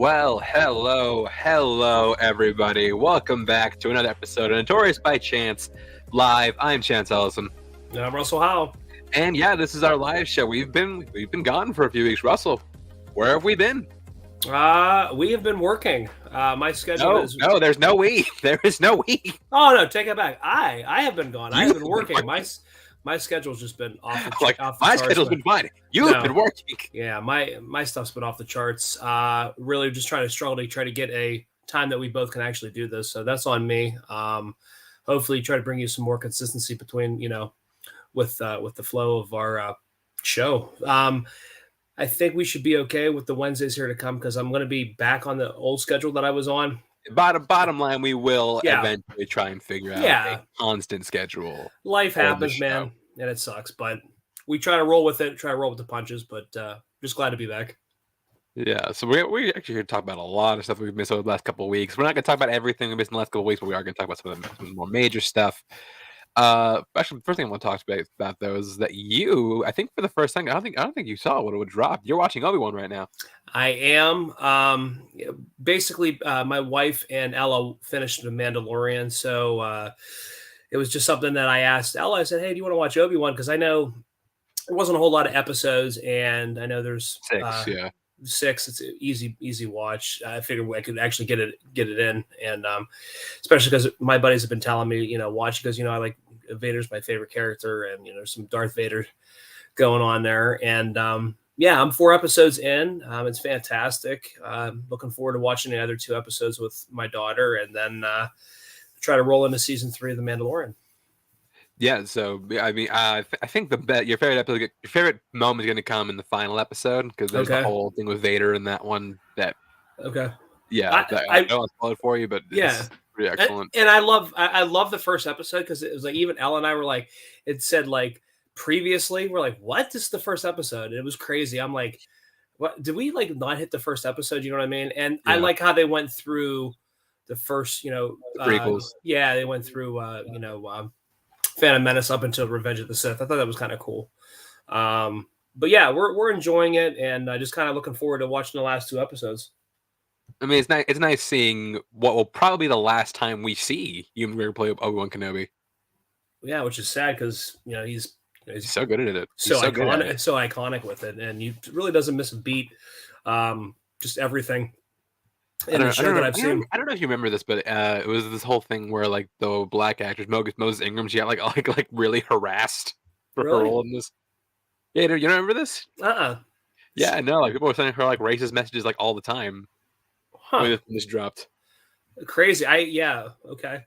Well, hello, everybody. Welcome back to another episode of Notorious by Chance Live. I'm Chance Ellison, And I'm Russell Howe. and yeah, this is our live show. We've been gone for a few weeks. Russell, where have we been? We have been working. My schedule is. No, there's no we. There is no we. Oh no, take it back. I have been gone. I have been working. working. My schedule's just been off the Like off the my charts, schedule's but- been fine. You've No. been working. Yeah, my stuff's been off the charts. Really just trying to struggle to try to get a time that we both can actually do this. So that's on me. Hopefully try to bring you some more consistency between, with the flow of our show. I think we should be okay with the Wednesdays here to come because I'm going to be back on the old schedule that I was on. Bottom line, we will Yeah. eventually try and figure out Yeah. a constant schedule. Life for the happens, show. man, and it sucks. But we try to roll with it, try to roll with the punches. But just glad to be back. Yeah, so we actually here to talk about a lot of stuff we've missed over the last couple of weeks. We're not going to talk about everything we missed in the last couple of weeks, but we are going to talk about some of the more major stuff. Actually, the first thing I want to talk about though is that you, I think for the first time, I don't think you saw what it would drop. You're watching Obi-Wan right now. I am. Basically, my wife and Ella finished The Mandalorian, so it was just something that I asked Ella. I said, "Hey, do you want to watch Obi-Wan?" Because I know there wasn't a whole lot of episodes, and I know there's 6, yeah. 6. It's an easy watch. I figured I could actually get it in, and especially because my buddies have been telling me, watch because I like Vader's my favorite character, and there's some Darth Vader going on there, and yeah, I'm 4 episodes in. It's fantastic. Looking forward to watching the other 2 episodes with my daughter, and then try to roll into season 3 of The Mandalorian. Yeah, so I mean, I think your favorite moment is going to come in the final episode because there's Okay. the whole thing with Vader in that one. That Okay. yeah, I don't want to spoil it for you, but Yeah. it's pretty excellent. And I love the first episode because it was like even Ella and I were like, it said like previously, we're like, what? This is the first episode. And it was crazy. I'm like, what did we like not hit the first episode? You know what I mean? And I Yeah. like how they went through the first, Prequels. Yeah, they went through Phantom Menace up until Revenge of the Sith. I thought that was kind of cool. But yeah, we're enjoying it and just kind of looking forward to watching the last 2 episodes. I mean, it's nice seeing what will probably be the last time we see Ewan McGregor play Obi-Wan Kenobi. Yeah, which is sad because he's so good at it. So He's good at iconic, it. so iconic with it, and he really doesn't miss a beat. Just everything in the show that I've seen. I don't know if you remember this, but it was this whole thing where like the black actress Moses Ingram, she got like really harassed for her Really? role in this. Yeah, you don't remember this? Yeah, I know. Like people were sending her like racist messages like all the time when this dropped. Crazy. Okay.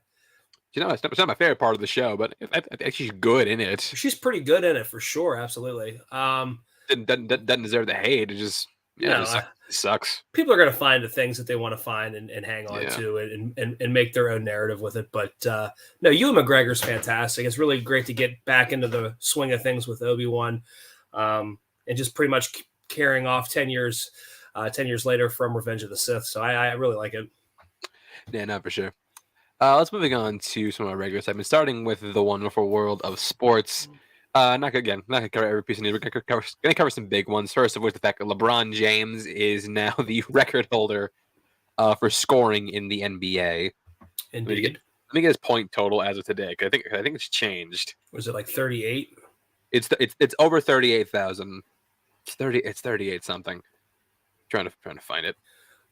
It's not my favorite part of the show, but I think she's good in it. She's pretty good in it for sure. Absolutely. Doesn't deserve the hate. It just it sucks. People are going to find the things that they want to find and hang on to and make their own narrative with it. But no, Ewan McGregor's fantastic. It's really great to get back into the swing of things with Obi-Wan and just pretty much carrying off 10 years later from Revenge of the Sith. So I really like it. Yeah, no, for sure. Let's moving on to some of our regular segments, starting with the wonderful world of sports. Not gonna cover every piece of news. We're gonna cover some big ones. First of which, the fact that LeBron James is now the record holder for scoring in the NBA. Indeed. Let me get his point total as of today. 'Cause I think it's changed. Was it like 38? It's over 38,000. It's 38 something. Trying to find it.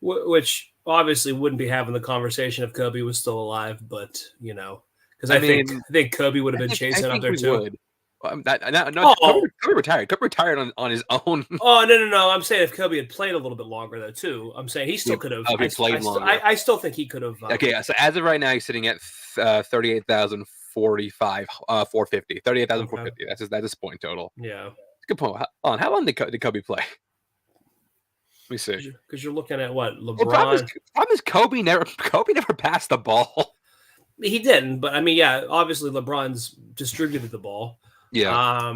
Which obviously wouldn't be having the conversation if Kobe was still alive, but because I think Kobe would have been chasing up there too. Would. Kobe retired. Kobe retired on his own. Oh no! I'm saying if Kobe had played a little bit longer though too. I'm saying he still could have. I still think he could have. Okay, so as of right now, he's sitting at 38,045, 450. 38,450. That's his point total. Yeah. Good point. How long did Kobe play? Let me see. Because you're looking at what LeBron. Well, problem is Kobe never passed the ball. He didn't, but I mean, yeah, obviously LeBron's distributed the ball. Yeah.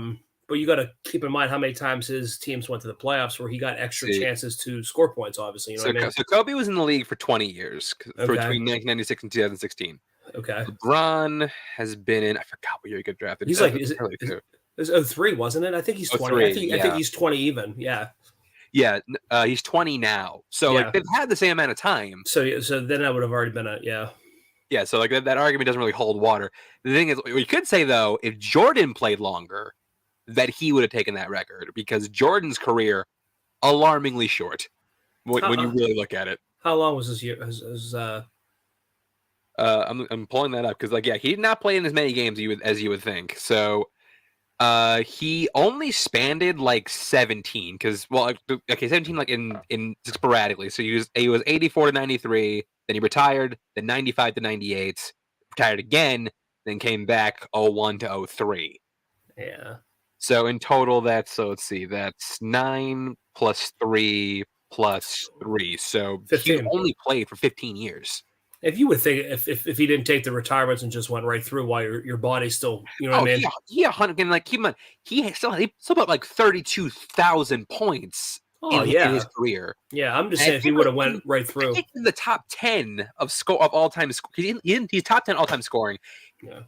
But you got to keep in mind how many times his teams went to the playoffs where he got extra chances to score points. Obviously, you know what I mean. So Kobe was in the league for 20 years, between 1996 and 2016. Okay. LeBron has been in. I forgot what year he got drafted. He's like, it was 03, wasn't it? I think he's 20. I think he's 20 even. Yeah. Yeah, he's 20 now, so like they've had the same amount of time. So then that would have already been Yeah, so like that argument doesn't really hold water. The thing is, we could say though, if Jordan played longer, that he would have taken that record because Jordan's career alarmingly short when you really look at it. How long was his year? I'm pulling that up because like he did not play in as many games as you would think. So he only spanned like 17 because 17 like in sporadically. So he was 84 to 93, then he retired, then 95 to 98, retired again, then came back 01 to 03. Yeah. So in total that's let's see, that's 9 plus 3 plus 3. So 15. he only played for 15 years. If you would think if he didn't take the retirements and just went right through while your body still, you know what I mean? He 100 and like keep in mind, he still put like 32,000 points in his career. Yeah, I'm just saying if he would have went right through. In the top 10 of all time, he's top 10 all time scoring. Yeah.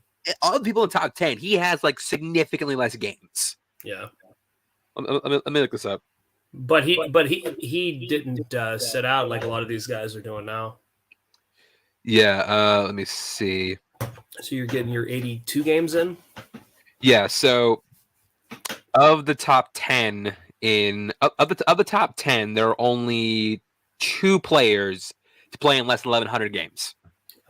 All the people in the top 10, he has like significantly less games. Yeah. Let me look this up. But he didn't sit out like a lot of these guys are doing now. Yeah, let me see. So you're getting your 82 games in? Yeah, so of the top 10 of the top 10, there are only 2 players to play in less than 1,100 games.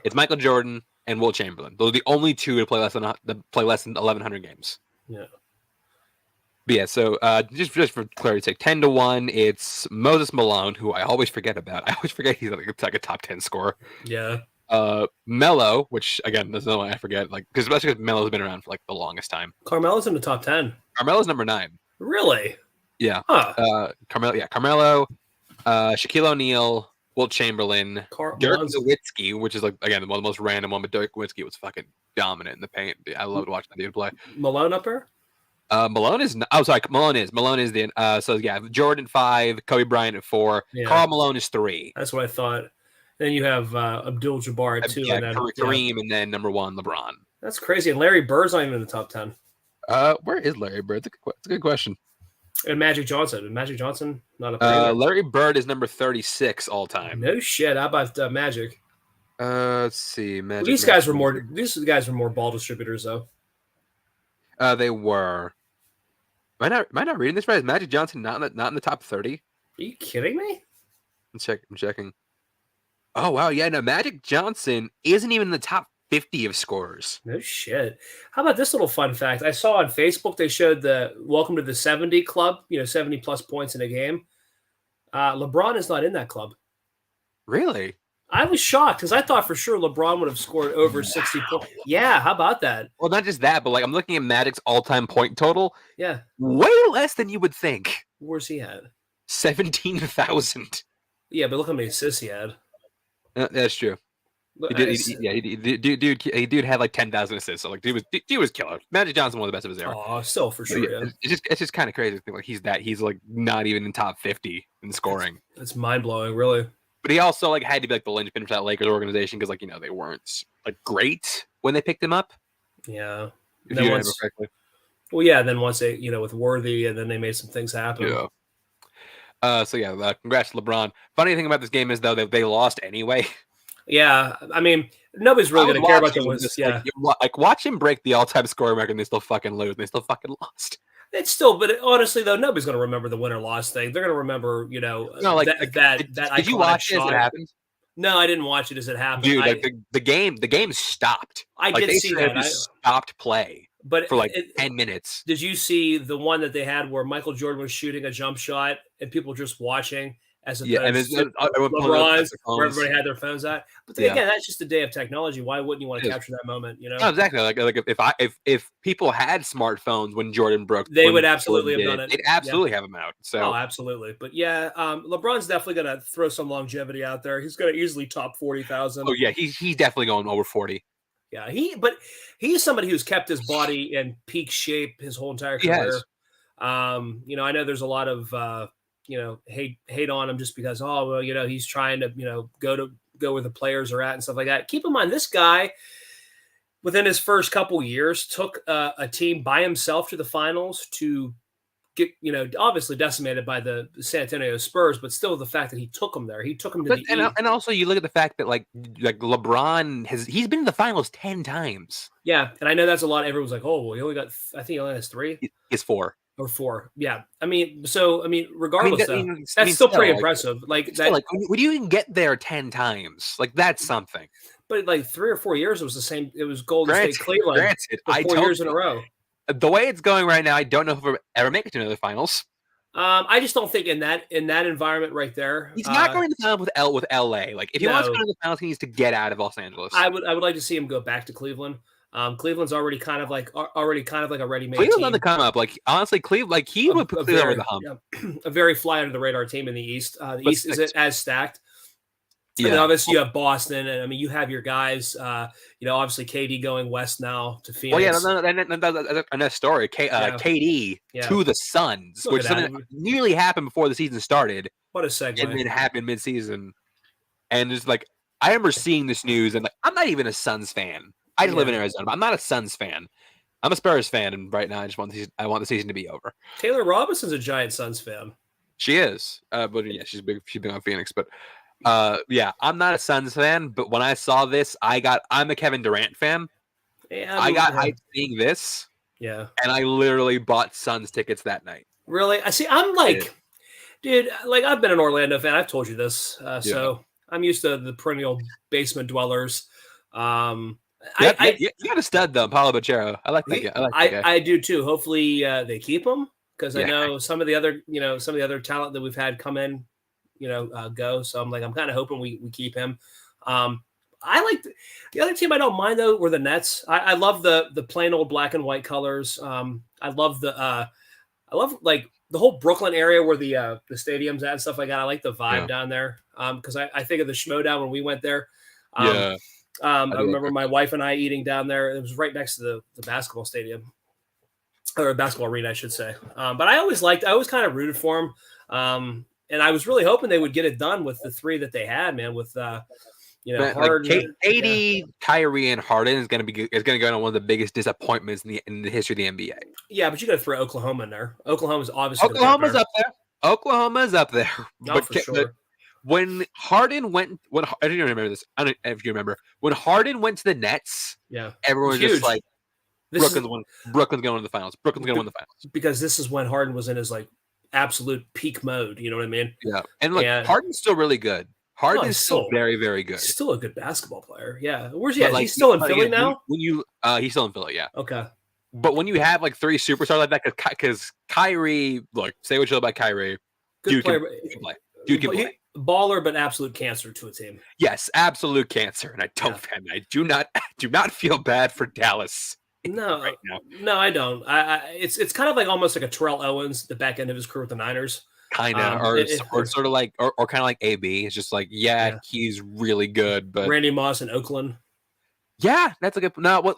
It's Michael Jordan and Wilt Chamberlain. Those are the only 2 to play less than 1,100 games. Yeah. But yeah, so just for clarity's sake, 10 to 1, it's Moses Malone, who I always forget about. I always forget he's like a top 10 scorer. Yeah. Melo, which again, that's another one I forget, like especially because Melo's been around for like the longest time. Carmelo's in the top 10. Carmelo's number 9. Really? Yeah. Huh. Carmelo, Shaquille O'Neal, Wilt Chamberlain, Dirk Nowitzki, which is like again one of the most random one, but Dirk Nowitzki was fucking dominant in the paint. I loved watching that dude play. Malone up there? Malone is. Malone is the. So yeah, Jordan 5, Kobe Bryant at 4, Karl Malone is 3. That's what I thought. Then you have Abdul-Jabbar at 2. Yeah, and then, Kareem, and then number 1, LeBron. That's crazy. And Larry Bird's not even in the top 10. Where is Larry Bird? That's a good question. And Magic Johnson. Magic Johnson not up there. Larry Bird is number 36 all time. No shit. How about Magic? Let's see. Magic. These guys were more ball distributors though. They were. Am I not reading this right? Is Magic Johnson not in the top 30? Are you kidding me? I'm checking. Oh wow, yeah, no, Magic Johnson isn't even in the top 50 of scorers. No shit. How about this little fun fact? I saw on Facebook they showed the welcome to the 70 club, 70 plus points in a game. LeBron is not in that club. Really? I was shocked because I thought for sure LeBron would have scored over 60 points. Yeah, how about that? Well, not just that, but like I'm looking at Magic's all-time point total. Yeah. Way less than you would think. Where's he at? 17,000. Yeah, but look how many assists he had. That's true. Dude had like 10,000 assists. So like dude was killer. Magic Johnson, one of the best of his era. Oh, still for sure. Yeah. It's just kind of crazy to think like he's like not even in top 50 in scoring. It's mind blowing, really. But he also like had to be like the linchpin for that Lakers organization because like they weren't like great when they picked him up. Yeah. Then once they with Worthy, and then they made some things happen. Yeah. Congrats to LeBron. Funny thing about this game is though that they lost anyway. Yeah, I mean nobody's really going to care about the wins. Yeah, like watch him break the all-time scoring record, and they still fucking lose. And they still fucking lost. It's still, but honestly though, nobody's going to remember the winner-loss thing. They're going to remember, that. Did you watch it as it happened? No, I didn't watch it as it happened. Dude, the game stopped. I did see that. Stopped play, but for like 10 minutes. Did you see the one that they had where Michael Jordan was shooting a jump shot and people just watching? As opposed to LeBron's, where everybody had their phones at. But again, that's just a day of technology. Why wouldn't you want to capture that moment? No, exactly. Like if people had smartphones when Jordan broke, they would absolutely have done it. They'd absolutely have them out. So absolutely. But yeah, LeBron's definitely going to throw some longevity out there. He's going to easily top 40,000. Oh yeah, he's definitely going over 40. Yeah, he's somebody who's kept his body in peak shape his whole entire career. I know there's a lot of hate on him just because, he's trying to, go where the players are at and stuff like that. Keep in mind, this guy, within his first couple years, took a team by himself to the finals to get obviously decimated by the San Antonio Spurs, but still the fact that he took them there, he took them to the East. And also you look at the fact that like LeBron he's been in the finals 10 times. Yeah, and I know that's a lot. Everyone's like, oh well, I think he only has 3. It's 4. Or 4. Yeah. Regardless, that's still pretty impressive. Like that. Like when you can get there 10 times, like that's something. But like 3 or 4 years, it was the same. It was Golden State, Cleveland. Granted, for 4 years in a row. The way it's going right now, I don't know if we'll ever make it to another finals. I just don't think in that environment right there. He's not going to the finals with LA. Like if he wants to go to the finals, he needs to get out of Los Angeles. I would like to see him go back to Cleveland. Cleveland's already kind of like a ready-made Cleveland's team. on the come up. Like honestly, Cleveland, like he would put Cleveland over the hump. Yeah, a very fly under the radar team in the East. The East isn't as stacked. Yeah. And obviously you have Boston, and I mean you have your guys. Obviously KD going west now to Phoenix. Well, yeah, that's another story. KD to the Suns, which something that nearly happened before the season started. What a segue! And it happened mid-season, and it's like I remember seeing this news, and like I'm not even a Suns fan. I just live in Arizona, but I'm not a Suns fan. I'm a Spurs fan, and right now I want the season to be over. Taylor Robinson's a giant Suns fan. She is, but yeah, she's big on Phoenix. But I'm not a Suns fan. But when I saw this, I'm a Kevin Durant fan. Yeah, I got hyped seeing this. Yeah, and I literally bought Suns tickets that night. Really? I see. I'm like, dude, like I've been an Orlando fan. I've told you this, so I'm used to the perennial basement dwellers. You got a stud though, Paulo Bachero. I like that guy. I do too. Hopefully they keep him because I know some of the other talent that we've had come in, go. So I'm kind of hoping we keep him. I like the other team I don't mind though were the Nets. I love the plain old black and white colors. I love like the whole Brooklyn area where the stadium's at and stuff like that. I like the vibe down there because I think of the Schmodown when we went there. I remember my wife and I eating down there. It was right next to the basketball stadium or basketball arena, I should say. But I always kind of rooted for them. And I was really hoping they would get it done with the 3 that they had, man, with, Harden. KD, Kyrie, and Harden is going to go on one of the biggest disappointments in the history of the NBA. Yeah, but you got to throw Oklahoma in there. Oklahoma's obviously Oklahoma's up there. Oklahoma's up there. Not for sure. When Harden went, I don't remember this. I don't know if you remember when Harden went to the Nets. Yeah, everyone was just like, Brooklyn's going to the finals. Brooklyn's going to win the finals because this is when Harden was in his like absolute peak mode. You know what I mean? Yeah, and Harden's still really good. Harden's still very, very good. Still a good basketball player. Yeah, where's he? He's still in Philly now. He's still in Philly. Yeah. Okay. But when you have like 3 superstars like that, because Kyrie, look, say what you will about Kyrie, good player. Dude can play. Baller, but absolute cancer to a team. Yes, absolute cancer, and I do not feel bad for Dallas. No, right now. No, I don't. It's kind of like almost like a Terrell Owens, the back end of his career with the Niners. Kind of, or sort of like, or kind of like AB. It's just like, he's really good, but Randy Moss in Oakland. Yeah, that's a good. No, what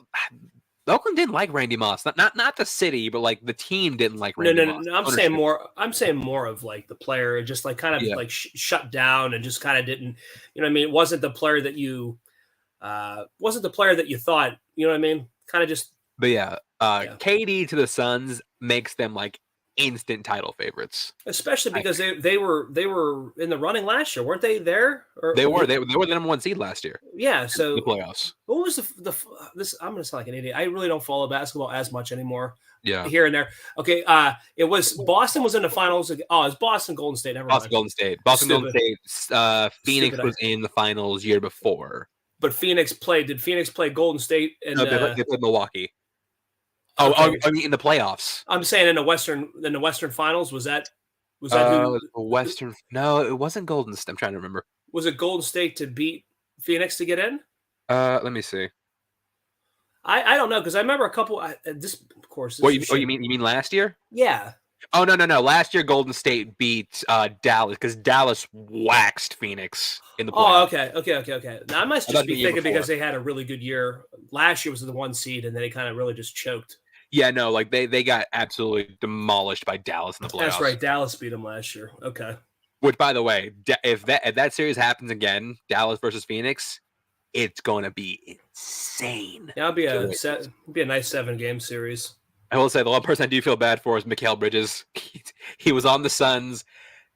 Oakland didn't like Randy Moss. Not the city, but like the team didn't like Randy Moss. No. I'm saying more of like the player, just like kind of like shut down and just kind of didn't. You know what I mean? It wasn't the player that you thought. You know what I mean? Kind of just. But KD to the Suns makes them like instant title favorites, especially because they were in the running last year, weren't they? They were the number 1 seed last year. Yeah, so the playoffs. What was this? I'm gonna sound like an idiot. I really don't follow basketball as much anymore. Yeah, here and there. Okay, it was Boston was in the finals. Oh, it's Boston Golden State. Golden State. Golden State. Phoenix was in the finals year before. But Phoenix played. Did Phoenix play Golden State? And no, they played Milwaukee. Oh, I mean in the playoffs. I'm saying in the Western Finals was that who? Western? No, it wasn't Golden State. I'm trying to remember. Was it Golden State to beat Phoenix to get in? Let me see. I don't know because I remember a couple. This of course. You mean last year? Yeah. Oh no! Last year Golden State beat Dallas because Dallas waxed Phoenix in the playoffs. Oh, okay. Now I must just be thinking because they had a really good year. Last year was the 1 seed, and then they kind of really just choked. Yeah, no, like they got absolutely demolished by Dallas in the playoffs. That's right, Dallas beat them last year. Okay. Which, by the way, if that series happens again, Dallas versus Phoenix, it's going to be insane. Yeah, it'll be a nice 7-game series. I will say the one person I do feel bad for is Mikal Bridges. He was on the Suns.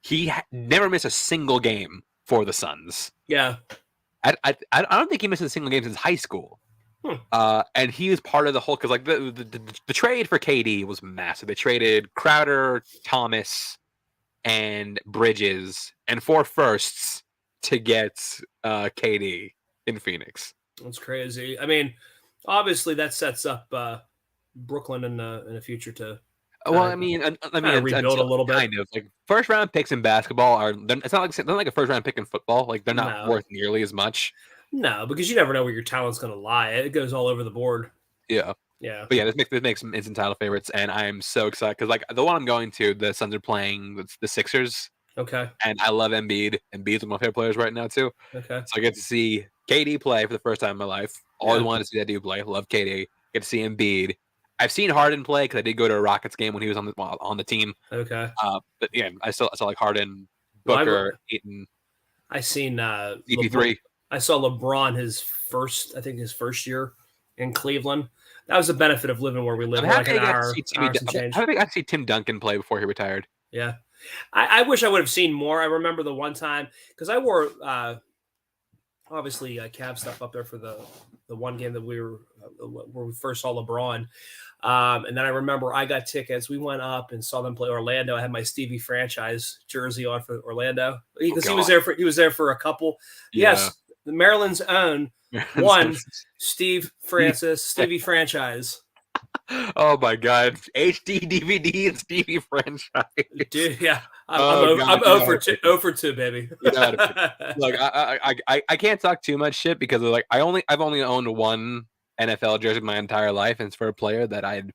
He never missed a single game for the Suns. Yeah. I don't think he missed a single game since high school. And he was part of the whole because like the trade for KD was massive. They traded Crowder, Thomas, and Bridges, and 4 firsts to get KD in Phoenix. That's crazy. I mean, obviously that sets up Brooklyn in the future to. Well, I mean, rebuild a little bit. Kind of like first round picks in basketball are. It's not like a first round pick in football. Like they're not worth nearly as much. No, because you never know where your talent's going to lie. It goes all over the board. Yeah. Yeah. But yeah, this makes some instant title favorites, and I'm so excited because like the one I'm going to, the Suns are playing the Sixers. Okay. And I love Embiid. Embiid's one of my favorite players right now too. Okay. So I get to see KD play for the first time in my life. Always wanted to see that dude play. Love KD. Get to see Embiid. I've seen Harden play because I did go to a Rockets game when he was on the team. Okay. But yeah, I saw like Harden, Booker, Ayton. I seen CP3. I saw LeBron his first year in Cleveland. That was the benefit of living where we live. I think I see Tim Duncan play before he retired. Yeah. I wish I would have seen more. I remember the one time because I wore obviously Cavs stuff up there for the one game that we were where we first saw LeBron. And then I remember I got tickets. We went up and saw them play Orlando. I had my Stevie franchise jersey on for Orlando because he was there for a couple. Yeah. Yes, Maryland's own one Stevie franchise. Oh my God! HD DVD and Stevie franchise, dude. Yeah, I'm over 2, baby. Look, I can't talk too much shit because of, like I've only owned one NFL jersey my entire life, and it's for a player that I'd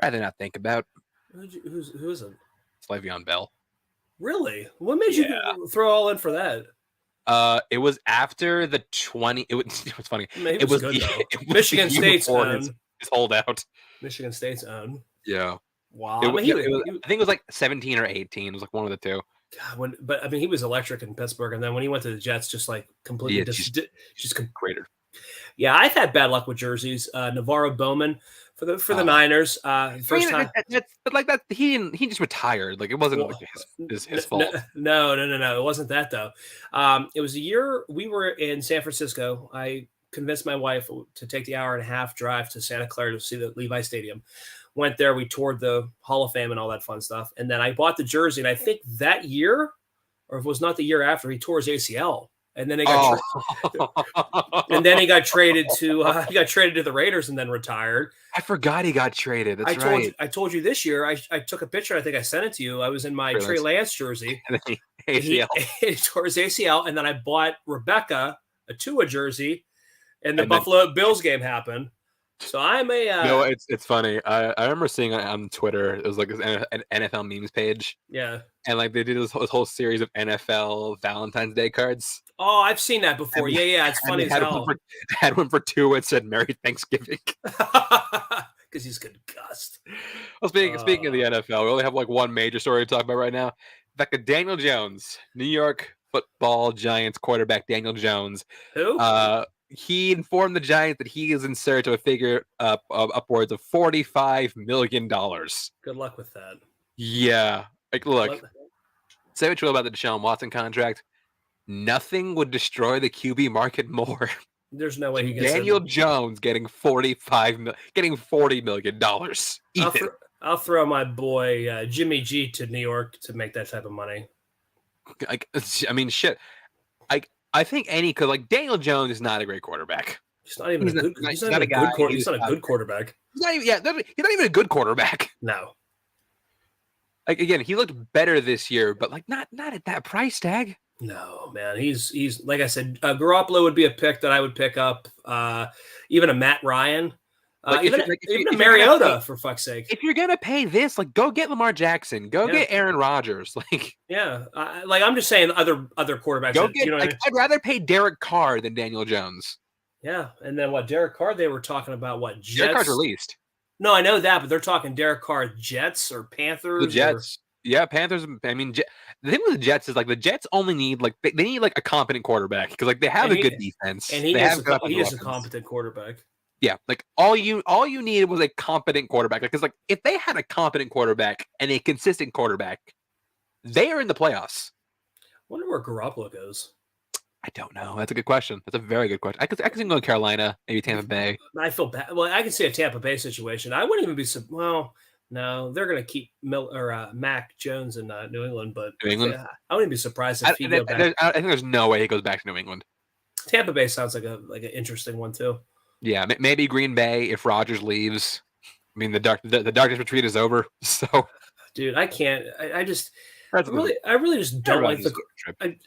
rather not think about. Who is it? It's Le'Veon Bell. Really? What made you throw all in for that? It was after the 20. It was funny. It was good though. Michigan State's own. His holdout. Michigan State's own. Yeah. Wow. I think it was like 17 or 18. It was like one of the two. God, but I mean, he was electric in Pittsburgh, and then when he went to the Jets, just like completely just greater. Yeah, I've had bad luck with jerseys. Navarro Bowman for the Niners. First time, but like that, he just retired. Like it wasn't his fault. No, it wasn't that though. It was a year we were in San Francisco. I convinced my wife to take the 1.5-hour drive to Santa Clara to see the Levi Stadium. Went there, we toured the Hall of Fame and all that fun stuff. And then I bought the jersey, and I think that year, or if it was not the year after, he tore his ACL. And then he got traded to the Raiders and then retired. I forgot he got traded. That's right. I told you this year. I took a picture. I think I sent it to you. I was in my Trey Lance jersey. He tore his ACL, and then I bought Rebecca a Tua jersey, and the Buffalo Bills game happened. So I'm a. It's funny. I remember seeing on Twitter. It was like an NFL memes page. Yeah. And like they did this whole series of NFL Valentine's Day cards. Oh, I've seen that before. Yeah. It's funny as hell. Had one for Tua and said "Merry Thanksgiving" because he's concussed. Well, speaking of the NFL, we only have like one major story to talk about right now. In fact, Daniel Jones, New York Football Giants quarterback Daniel Jones. Who? He informed the Giants that he is in search of a figure of upwards of $45 million. Good luck with that. Yeah. Like, look, say what you will about the Deshaun Watson contract. Nothing would destroy the QB market more. There's no way he gets Daniel Jones getting $40 million. I'll throw my boy Jimmy G to New York to make that type of money. I mean, shit. I think because like Daniel Jones is not a great quarterback. He's not even a good quarterback. He's not a good quarterback. He's not even a good quarterback. No. Like again, he looked better this year, but like not at that price tag. No, man. He's like I said, Garoppolo would be a pick that I would pick up. Even a Matt Ryan. Even a Mariota, for fuck's sake. If you're gonna pay this, like, go get Lamar Jackson, get Aaron Rodgers, like. Yeah, I'm just saying other quarterbacks. I'd rather pay Derek Carr than Daniel Jones. Yeah, and then Derek Carr? They were talking about Jets. Derek Carr's released. No, I know that, but they're talking Derek Carr Jets or Panthers. The Jets. Yeah, Panthers. I mean, the thing with the Jets is like the Jets only need they need like a competent quarterback because like they have a good defense and he is a competent quarterback. Yeah, like all you needed was a competent quarterback. Because like if they had a competent quarterback and a consistent quarterback, they are in the playoffs. Wonder where Garoppolo goes. I don't know. That's a good question. That's a very good question. I could see him going Carolina, maybe Tampa Bay. I feel bad. Well, I can see a Tampa Bay situation. I wouldn't even be well. No, they're going to keep Mac Jones in New England, but New England? I wouldn't be surprised if he goes back. I think there's no way he goes back to New England. Tampa Bay sounds like an interesting one too. Yeah, maybe Green Bay if Rodgers leaves. I mean, the darkest retreat is over. So, dude, I can't. I really just don't like the.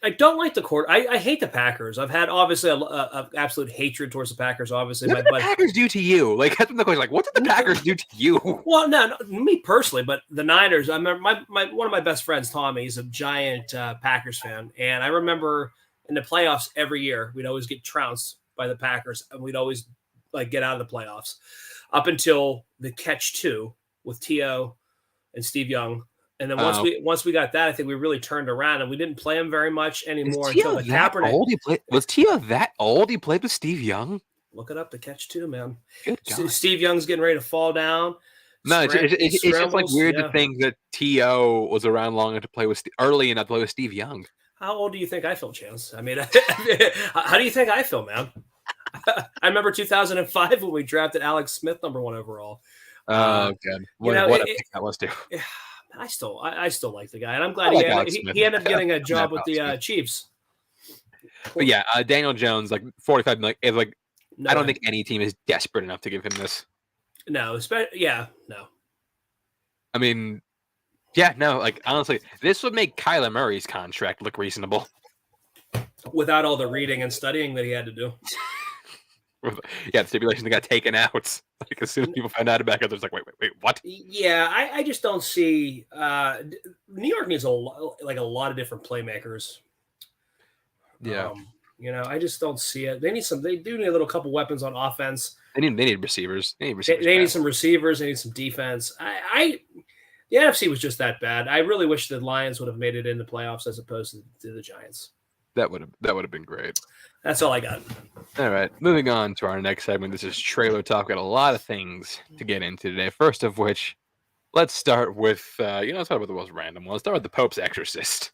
I don't like the court. I hate the Packers. I've had obviously a absolute hatred towards the Packers. Obviously, what did the Packers do to you? Like that's the question. Like, what did the Packers do to you? Well, no, me personally, but the Niners. I remember one of my best friends, Tommy. He's a giant Packers fan, and I remember in the playoffs every year we'd always get trounced by the Packers, and we'd always get out of the playoffs up until the catch 2 with T.O. and Steve Young. And then once we got that, I think we really turned around and we didn't play him very much anymore until the Kaepernick. Was T.O. that old? He played with Steve Young? Look it up, the catch 2, man. Good God. Steve Young's getting ready to fall down. No, it's just like weird to think that T.O. was around long enough to play with early enough to play with Steve Young. How old do you think I feel, Chance? I mean, how do you think I feel, man? I remember 2005 when we drafted Alex Smith #1 overall. Oh, good. What a pick that was too. I still like the guy, and I'm glad he ended up getting a job with the Chiefs. But yeah, Daniel Jones, like 45 million. Like I don't think any team is desperate enough to give him this. No, no. I mean, yeah, no. Like honestly, this would make Kyler Murray's contract look reasonable without all the reading and studying that he had to do. Yeah, the stipulation that got taken out. Like as soon as people found out about it, they're like, wait, what? Yeah, I just don't see. New York needs a lot of different playmakers. Yeah, I just don't see it. They do need a little couple weapons on offense. They need receivers. They need some receivers. They need some defense. The NFC was just that bad. I really wish the Lions would have made it in the playoffs as opposed to the Giants. That would have been great. That's all I got. All right, moving on to our next segment. This is trailer talk. Got a lot of things to get into today. First of which, let's start with let's start with the most random one. Let's start with the Pope's Exorcist.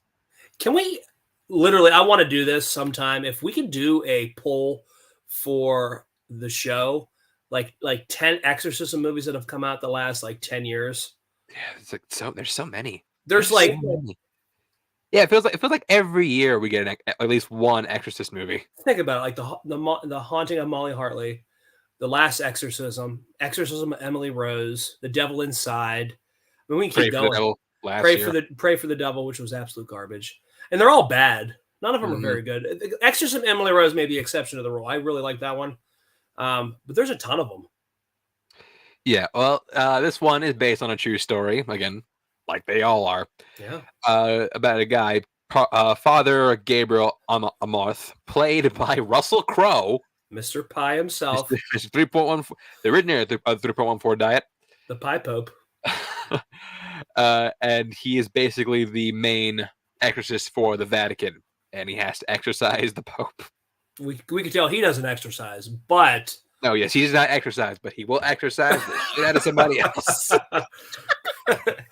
Can we literally? I want to do this sometime. If we could do a poll for the show, like 10 exorcism movies that have come out the last 10 years. Yeah, it's there's so many. There's so many. Yeah, it feels like every year we get at least one Exorcist movie. Think about it, like the Haunting of Molly Hartley, The Last Exorcism, Exorcism of Emily Rose, The Devil Inside. I mean, we can keep going. Pray for the Devil, which was absolute garbage, and they're all bad. None of them are very good. Exorcism of Emily Rose may be the exception to the rule. I really like that one, but there's a ton of them. Yeah, well, this one is based on a true story. Again, like they all are. Yeah. About a guy, Father Gabriel Amarth, played by Russell Crowe, Mr. Pie himself. Mr. 3.1, the originator of 3.14 diet, the Pie Pope, and he is basically the main exorcist for the Vatican, and he has to exorcise the Pope. We can tell he doesn't exercise, but. No, yes, he does not exercise, but he will exercise the shit out of somebody else.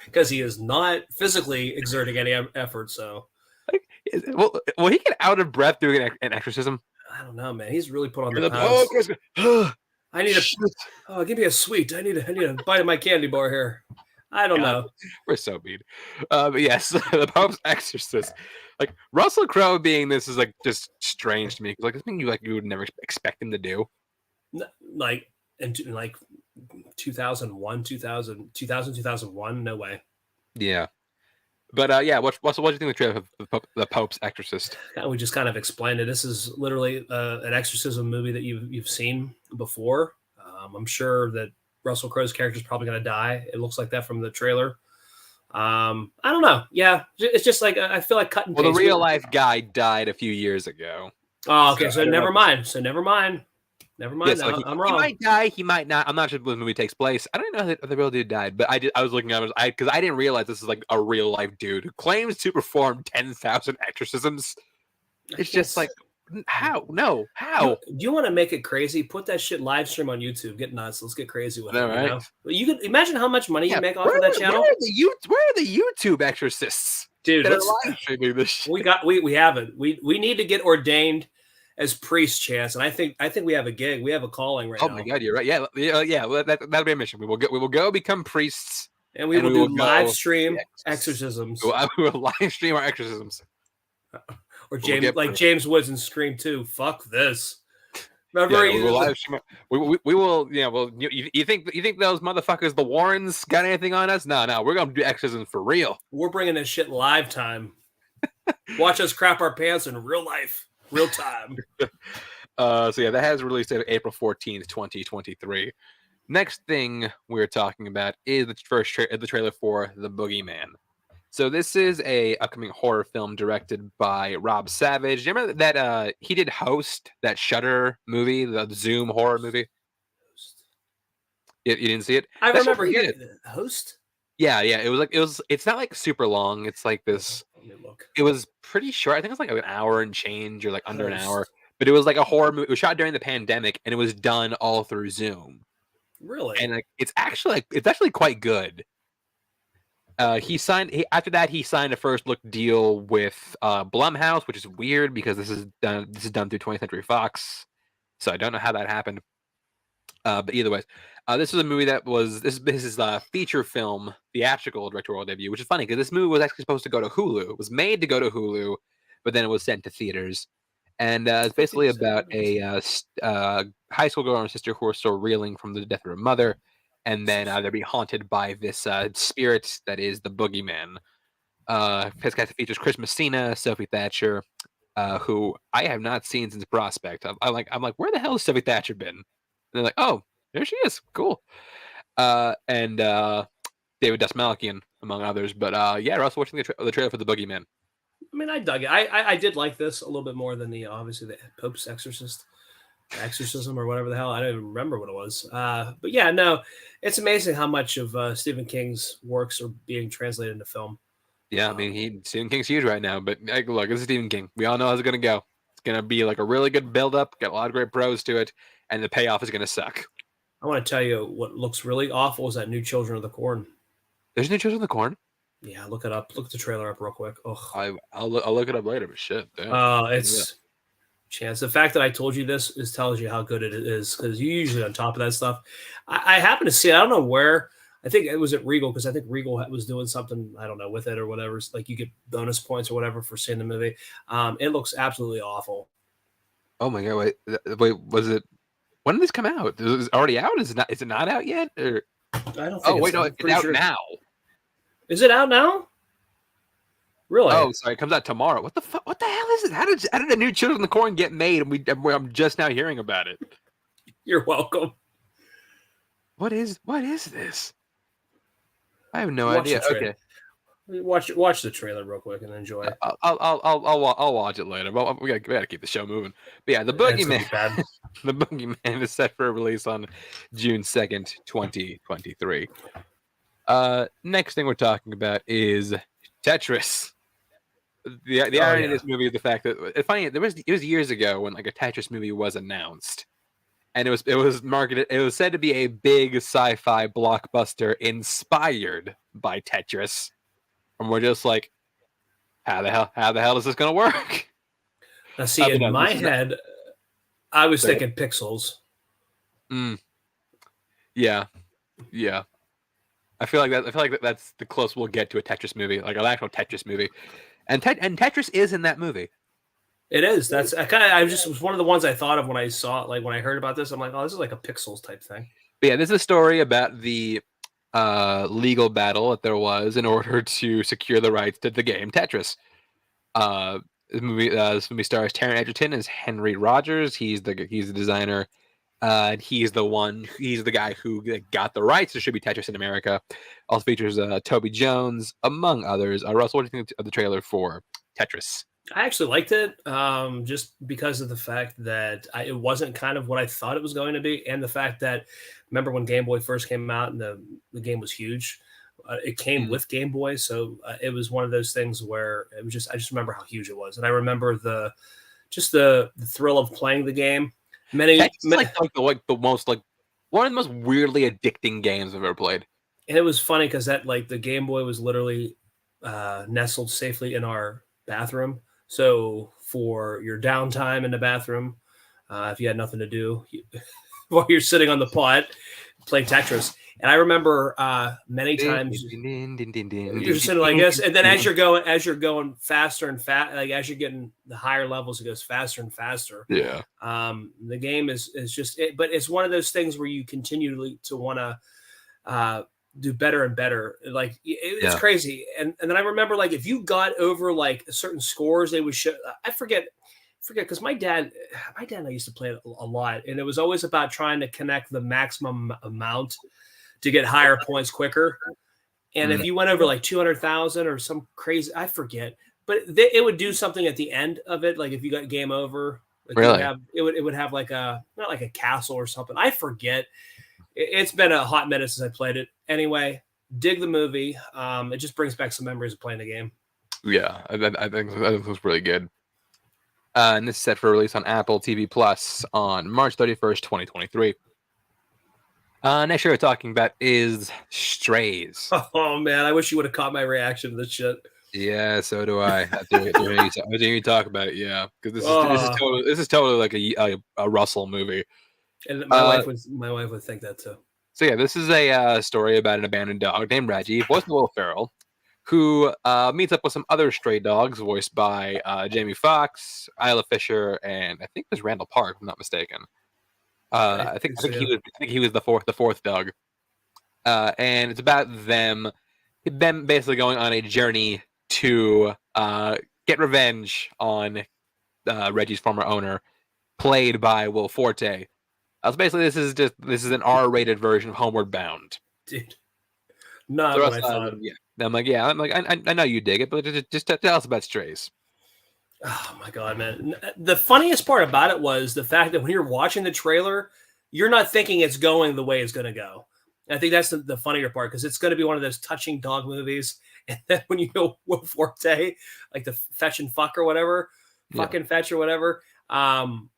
Because he is not physically exerting any effort, so. Will he get out of breath doing an exorcism? I don't know, man. He's really put on the pounds. I need give me a sweet. I need a bite of my candy bar here. I don't know. We're so mean. But yes, the Pope's Exorcist. Like Russell Crowe being this is just strange to me because it's something you would never expect him to do. Like in 2001, 2001, no way. Yeah, but what do you think of the trailer of the Pope's Exorcist? We just kind of explained it. This is literally an exorcism movie that you've seen before. I'm sure that Russell Crowe's character is probably going to die. It looks like that from the trailer. I don't know. Yeah, it's just I feel like cut and paste. Well, the real life guy died a few years ago. Oh, okay. So never mind. Never mind. Yeah, I'm wrong. He might die. He might not. I'm not sure if the movie takes place. I don't know if the real dude died, but I was looking at it because I didn't realize this is a real life dude who claims to perform 10,000 exorcisms. It's just How? No, how? Do you want to make it crazy? Put that shit live stream on YouTube. Get nuts. Let's get crazy with All it. right. You can imagine how much money Yeah. you make off of that channel. Where are the YouTube exorcists Dude, that are live streaming this shit? we haven't. We need to get ordained as priests, Chance. And I think we have a gig. We have a calling right now. Oh my god, you're right. Yeah. Well, that'll be a mission. We will go become priests, and we will do live go, stream exorcisms. We will live stream our exorcisms. Or James Woods in Scream 2. Fuck this. Remember, we will live stream. We will. Yeah. Well, you think those motherfuckers, the Warrens, got anything on us? No. We're gonna do exorcisms for real. We're bringing this shit live time. Watch us crap our pants in real life, real time. So yeah, that has released April 14th, 2023. Next thing we're talking about is the trailer for The Boogeyman. So this is a upcoming horror film directed by Rob Savage. Do you remember that he did Host, that Shudder movie, the Zoom horror movie? You didn't see it? I remember hearing Host. Yeah. It's not like super long. It's like this. It was pretty short. I think it was like an hour and change, or like under an hour. But it was like a horror movie. It was shot during the pandemic, and it was done all through Zoom. Really? And it's actually quite good. He signed a first look deal with Blumhouse, which is weird because this is done through 20th Century Fox, so I don't know how that happened. But either way, this was a movie this is a feature film theatrical directorial debut, which is funny because this movie was actually supposed to go to Hulu. It was made to go to Hulu, but then it was sent to theaters, and it's basically about a high school girl and her sister who are still reeling from the death of her mother. And then they'll be haunted by this spirit that is the Boogeyman. His cast features Chris Messina, Sophie Thatcher, who I have not seen since Prospect. I'm like, where the hell has Sophie Thatcher been? And they're like, oh, there she is. Cool. And David Dastmalchian, among others. But yeah, we're also watching the trailer for the Boogeyman. I mean, I dug it. I did like this a little bit more than obviously the Pope's Exorcism or whatever the hell. I don't even remember what it was. But yeah, no, it's amazing how much of Stephen King's works are being translated into film. Yeah, I mean, Stephen King's huge right now, but look, it's Stephen King. We all know how it's going to go. It's going to be like a really good build-up, got a lot of great pros to it, and the payoff is going to suck. I want to tell you what looks really awful is that new Children of the Corn. There's new Children of the Corn? Yeah, look it up. Look the trailer up real quick. Oh, I'll look it up later, but shit. It's Chance. The fact that I told you this tells you how good it is because you're usually on top of that stuff. I happen to see it. I don't know where. I think it was at Regal because I think Regal was doing something, I don't know, with it or whatever. It's like you get bonus points or whatever for seeing the movie. It looks absolutely awful. Oh my god! Wait, was it? When did this come out? Is it already out? Is it not out yet? Or I don't think. It's out now. Is it out now? Really? Oh, sorry, it comes out tomorrow. What the fuck? What the hell is it? How did the new Children of the Corn get made? And I'm just now hearing about it. You're welcome. What is this? I have no idea. Okay, watch the trailer real quick and enjoy it. I'll watch it later. But we gotta keep the show moving. But yeah, the Boogeyman. The Boogeyman is set for release on June 2nd, 2023. Next thing we're talking about is Tetris. The irony of this movie is the fact that it's funny. It was years ago when like a Tetris movie was announced, and it was marketed. It was said to be a big sci-fi blockbuster inspired by Tetris, and we're just like, how the hell is this gonna work? Now, see, in my head, I was thinking Pixels. Yeah. I feel like that's the closest we'll get to a Tetris movie, like an actual Tetris movie. And Tetris is in that movie. It is. It was one of the ones I thought of when I saw it. Like when I heard about this, I'm like, oh, this is like a Pixels type thing. But yeah, this is a story about the legal battle that there was in order to secure the rights to the game Tetris. This movie stars Taron Egerton as Henry Rogers. He's the designer. And he's the guy who got the rights to distribute Tetris in America. Also features Toby Jones, among others. Russell, what do you think of the trailer for Tetris? I actually liked it just because of the fact that it wasn't kind of what I thought it was going to be. And the fact that, remember when Game Boy first came out and the game was huge? It came with Game Boy. So it was one of those things where I just remember how huge it was. And I remember the just the thrill of playing the game. That's the most one of the most weirdly addicting games I've ever played. And it was funny because that the Game Boy was literally nestled safely in our bathroom. So for your downtime in the bathroom, if you had nothing to do while you're sitting on the pot playing Tetris. And I remember many times you're sitting like this, and then as you're going faster and as you're getting the higher levels, it goes faster and faster. Yeah. The game is just it, but it's one of those things where you continually to want to do better and better. It's crazy. And then I remember if you got over certain scores, they would show. I forget because my dad and I used to play it a lot, and it was always about trying to connect the maximum amount to get higher points quicker. And if you went over 200,000 or some crazy, I forget, but it would do something at the end of it. If you got game over, really? It would have not like a castle or something. I forget. It's been a hot minute since I played it. Anyway, dig the movie. It just brings back some memories of playing the game. Yeah, I think it was really good. And this is set for release on Apple TV Plus on March 31st, 2023. Next year we're talking about is Strays. Oh man, I wish you would have caught my reaction to this shit. Yeah, so do I. After you talk about it, yeah, because this is totally like a Russell movie. And my wife would think that too. So yeah, this is a story about an abandoned dog named Reggie, voiced by Will Ferrell, who meets up with some other stray dogs voiced by Jamie Foxx, Isla Fisher, and I think it was Randall Park, if I'm not mistaken. I think he was the fourth dog, and it's about them basically going on a journey to get revenge on Reggie's former owner, played by Will Forte. So basically, this is an R-rated version of Homeward Bound. Dude, not what I thought. Yeah, I'm like, I know you dig it, but just tell us about Strays. Oh my god, man! The funniest part about it was the fact that when you're watching the trailer, you're not thinking it's going the way it's going to go. And I think that's the funnier part because it's going to be one of those touching dog movies. And then when you go Will Forte, like the fetch and fuck or whatever, fucking fetch or whatever, and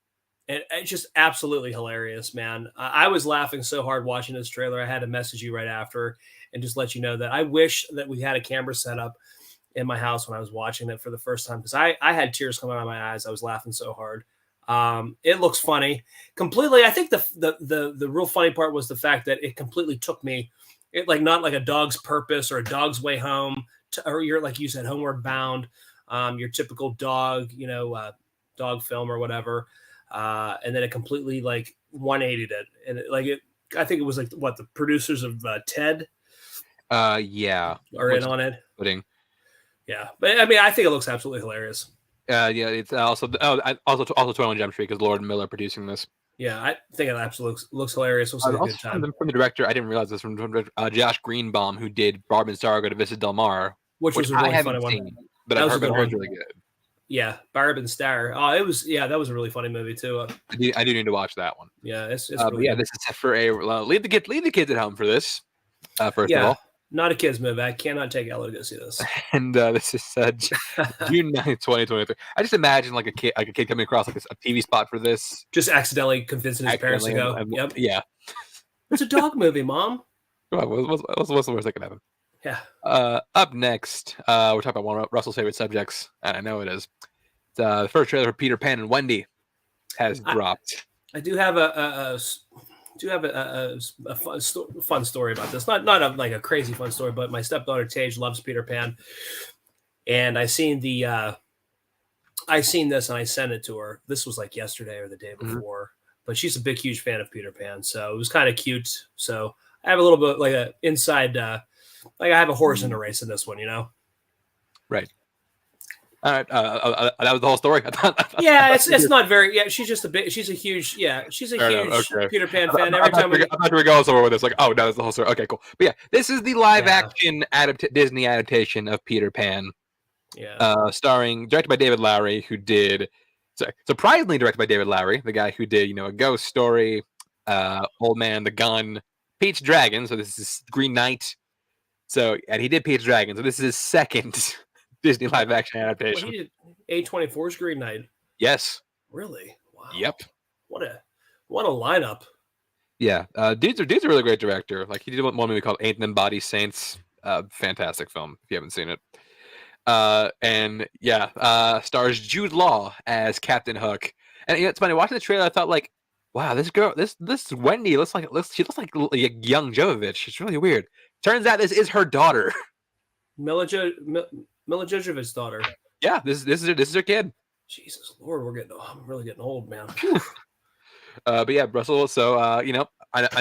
it's just absolutely hilarious, man. I was laughing so hard watching this trailer. I had to message you right after and just let you know that I wish that we had a camera set up in my house when I was watching it for the first time because I had tears coming out of my eyes. I was laughing so hard. It looks funny completely. I think the real funny part was the fact that it completely took me not like A Dog's Purpose or A Dog's Way Home or you're like you said, Homeward Bound, your typical dog, dog film or whatever. And then it completely 180'd it. And I think it was the producers of Ted. Are in on it. Pudding. Yeah, but I mean, I think it looks absolutely hilarious. It's also 21 Jump Street because Lord Miller producing this. Yeah, I think it absolutely looks hilarious. Looks like a good time. From the director, I didn't realize this from Josh Greenbaum, who did Barb and Star Go to Visit Del Mar, which was a really funny one. But I've heard it's really good. Yeah, Barb and Star. Oh, it was. Yeah, that was a really funny movie too. I do need to watch that one. Yeah, it's really good. This is for a leave the kids at home for this. First of all. Not a kid's movie. I cannot take Ella to go see this. And this is June 9th, 2023. I just imagine a kid coming across a TV spot for this. Just accidentally convincing his parents to go. Yep. Yeah. It's a dog movie, Mom. What's the worst that could happen? Yeah. Up next, we're talking about one of Russell's favorite subjects, and I know it is. The first trailer for Peter Pan and Wendy has dropped. I do have a fun story about this. Not a crazy fun story, but my stepdaughter Tage loves Peter Pan, and I seen this and I sent it to her. This was yesterday or the day before, but she's a big, huge fan of Peter Pan, so it was kind of cute. So I have a little bit a inside, I have a horse in the race in this one, Right. All right, that was the whole story. Yeah, it's not very. Yeah, she's a huge Peter Pan fan. Every time we go somewhere with this, oh no, that's the whole story. Okay, cool. But yeah, this is the live action Disney adaptation of Peter Pan. Yeah, directed by David Lowery, who did surprisingly directed by David Lowery, the guy who did A Ghost Story, Old Man, The Gun, Pete's Dragon. So this is Green Knight. And he did Pete's Dragon. So this is his second Disney live action adaptation. Well, he did A24's Green Knight. Yes. Really? Wow. Yep. What a lineup. Yeah. Dude's a really great director. Like he did one movie called Ain't Them Body Saints. Fantastic film if you haven't seen it. And yeah, stars Jude Law as Captain Hook. And it's funny watching the trailer. I thought like, wow, this girl, this Wendy she looks like a young Jovovich. It's really weird. Turns out this is her daughter. Mila Jojovich's daughter. Yeah, this is her kid. Jesus Lord, I'm really getting old, man. But yeah, Russell. So I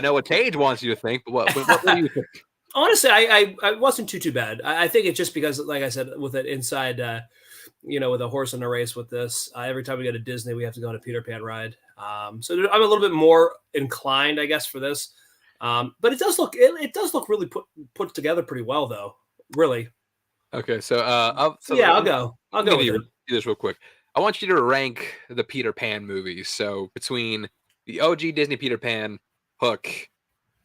know what Tage wants you to think, but what do you think? Honestly, I wasn't too bad. I think it's just because, like I said, with it inside, with a horse in a race with this, every time we go to Disney, we have to go on a Peter Pan ride. So I'm a little bit more inclined, I guess, for this. But it does look really put together pretty well, though. Really. Okay, so I'll go with do this real quick. I want you to rank the Peter Pan movies. So between the OG Disney Peter Pan, Hook,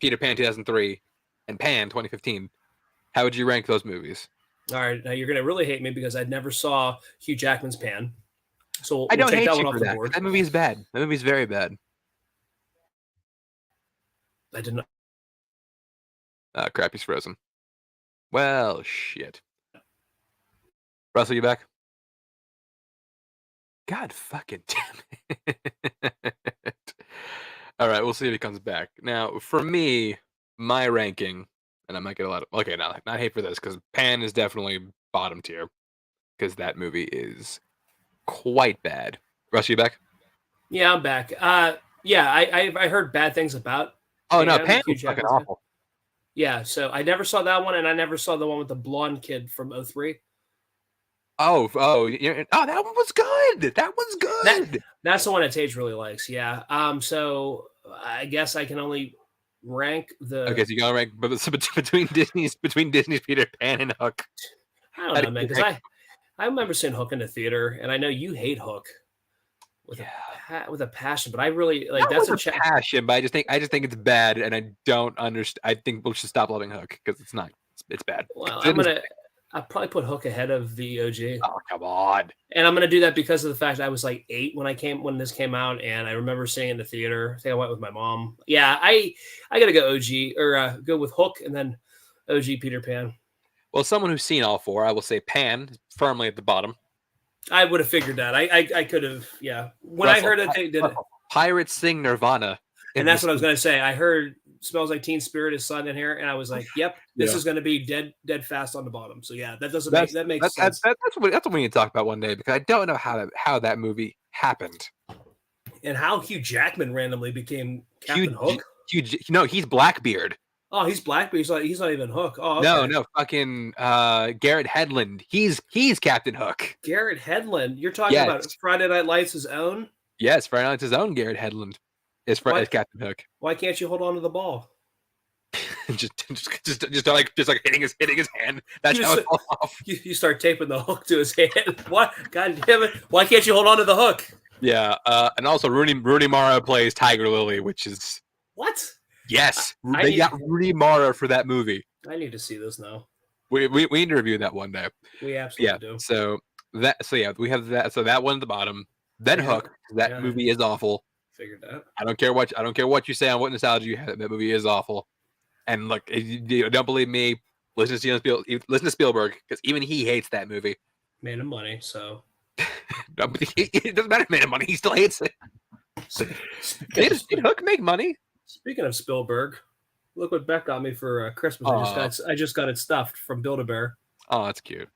Peter Pan 2003, and Pan 2015, how would you rank those movies? All right, now you're gonna really hate me because I never saw Hugh Jackman's Pan. So I don't take hate that you one for off the that. board. That movie is bad. That movie is very bad. I did not. Crappy's Frozen. Well, shit. Russell, you back? God fucking damn it. All right, we'll see if he comes back. Now, for me, my ranking, and I might get a lot of... Okay, not hate for this, because Pan is definitely bottom tier, because that movie is quite bad. Russ, you back? Yeah, I'm back. Yeah, I heard bad things about... Oh, no, Pan is fucking awful. Yeah, so I never saw that one, and I never saw the one with the blonde kid from 03. Oh, that one was good. That one's good. That's the one that Tage really likes. Yeah. So I guess I can only rank the. Okay, so you gotta rank between Disney's Peter Pan and Hook. I don't know, man, because I remember seeing Hook in the theater, and I know you hate Hook with a passion, but I really like that's a passion. But I just think it's bad, and I don't understand. I think people should stop loving Hook because it's not. It's bad. Well, I'll probably put Hook ahead of the OG. Oh, come on. And I'm going to do that because of the fact I was like 8 when this came out, and I remember seeing it in the theater. I think I went with my mom. Yeah, I got to go OG or go with Hook and then OG Peter Pan. Well, someone who's seen all 4, I will say Pan firmly at the bottom. I would have figured that. I could have, yeah. When Russell, I heard that they did it. Pirates sing Nirvana. And that's what I was going to say. I heard Smells Like Teen Spirit is sung in here, and I was like, "Yep, this is going to be dead fast on the bottom." So yeah, that makes sense. That's what we need to talk about one day because I don't know how that movie happened and how Hugh Jackman randomly became Captain Hook. No, he's Blackbeard. Oh, he's Blackbeard. He's not even Hook. Oh, okay. No, fucking Garrett Hedlund. He's Captain Hook. Garrett Hedlund. You're talking about Friday Night Lights' own? Yes, Friday Night Lights' own Garrett Hedlund. Is Captain Hook. Why can't you hold on to the ball? just like hitting his hand. That's how it falls off. You start taping the hook to his hand. What? God damn it! Why can't you hold on to the hook? Yeah, and also Rooney Mara plays Tiger Lily, which is what? Yes, they got Rooney Mara for that movie. I need to see this now. We need to review that one day. We absolutely do. So we have that. So that one at the bottom. Then Hook. That movie is awful. Figured that. I don't care what you say on what nostalgia you have. That movie is awful. And look, you don't believe me? Listen to Spielberg because even he hates that movie. Made him money, so it doesn't matter. Made him money. He still hates it. Did Hook make money? Speaking of Spielberg, look what Beck got me for Christmas. I just got it stuffed from Build-A-Bear. Oh, that's cute.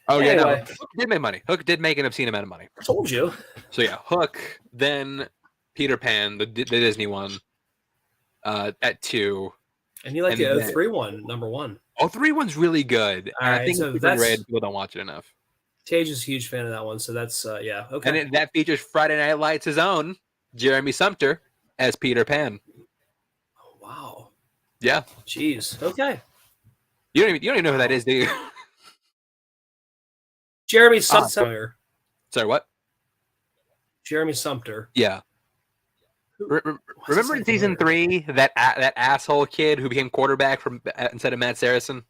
Oh, anyway. Yeah, no, Hook did make money. Hook did make an obscene amount of money. I told you. So, yeah, Hook, then Peter Pan, the Disney one, at 2. And you like the 03 one, number 1. 03 one's really good. Right, I think so people don't watch it enough. Tage is a huge fan of that one, so that's, yeah, okay. And that features Friday Night Lights' own Jeremy Sumpter as Peter Pan. Oh, wow. Yeah. Jeez. Okay. You don't even know who that is, do you? Jeremy Sumpter. Sorry, what? Jeremy Sumpter. Yeah. Remember in season 3 that asshole kid who became quarterback instead of Matt Saracen,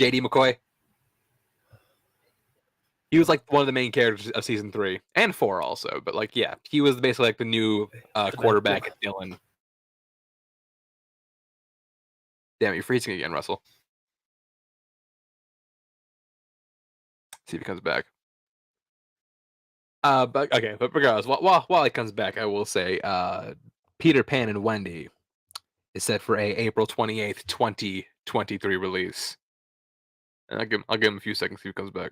JD McCoy? He was like one of the main characters of season 3 and 4 also. But like, yeah, he was basically like the new quarterback at Dylan. Damn, you're freezing again, Russell. See if he comes back. But regardless, while he comes back, I will say, Peter Pan and Wendy is set for a April 28th, 2023 release. And I'll give him a few seconds see if he comes back.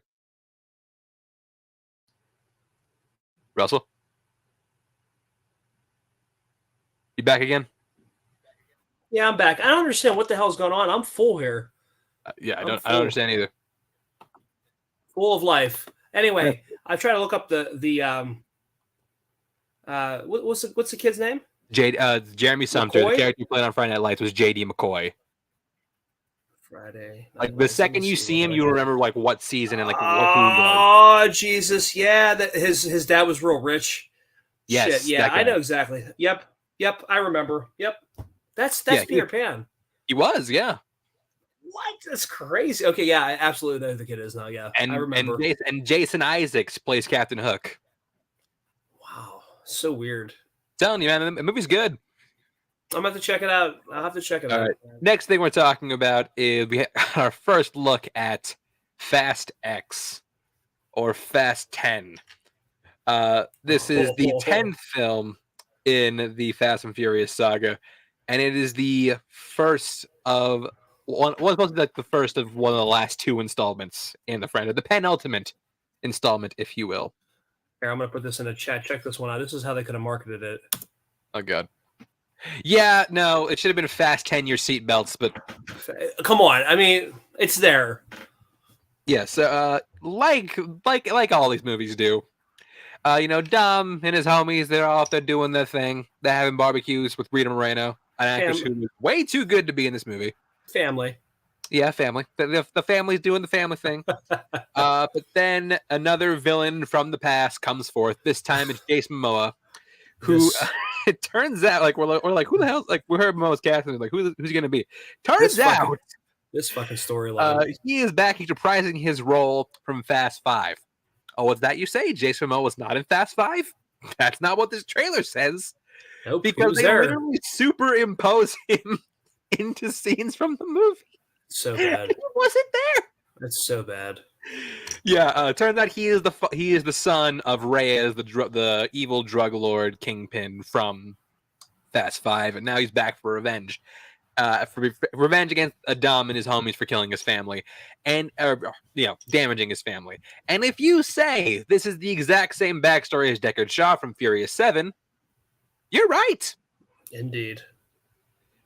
Russell, you back again? Yeah, I'm back. I don't understand what the hell's going on. I'm full here. Yeah, I don't understand either. Full of life. Anyway, I try to look up the what's the kid's name? Jeremy Sumter, McCoy? the character you played on Friday Night Lights, was JD McCoy. Friday. Like the second you see him, you remember like what season and like who he was. Oh Jesus! Yeah, that his dad was real rich. Yes, shit. Yeah, I know exactly. Yep. I remember. Yep. That's Peter Pan. He was, yeah. What? That's crazy. Okay, yeah, I absolutely know who the kid is now. Yeah, I remember. And Jason Isaacs plays Captain Hook. Wow, so weird. I'm telling you, man, the movie's good. I'm about to check it out. I'll have to check it out. All right. Next thing we're talking about is we have our first look at Fast X or Fast 10. This is the 10th film in the Fast and Furious saga, and it is the first of one supposed to be like the first of one of the last 2 installments in the franchise, the penultimate installment, if you will. Here, I'm gonna put this in a chat. Check this one out. This is how they could have marketed it. Oh god. Yeah, no, it should have been Fast 10 your seatbelts, but come on. I mean, it's there. Yes, like all these movies do. Dom and his homies, they're all out there doing their thing. They're having barbecues with Rita Moreno, an actress who was way too good to be in this movie. Family. Yeah, family. The family's doing the family thing. But then another villain from the past comes forth. This time it's Jason Momoa, who it turns out like we're like who the hell? Like we heard Momoa's casting, like who's he gonna be? Turns out this fucking storyline. He is back. He's reprising his role from Fast 5. Oh, what's that you say? Jason Momoa was not in Fast 5? That's not what this trailer says. Nope, because they literally superimpose him into scenes from the movie. So bad. He wasn't there. That's so bad. Yeah, turns out he is the son of Reyes, the evil drug lord kingpin from Fast 5, and now he's back for revenge. For revenge against Dom and his homies for killing his family and damaging his family. And if you say this is the exact same backstory as Deckard Shaw from Furious 7, you're right. Indeed.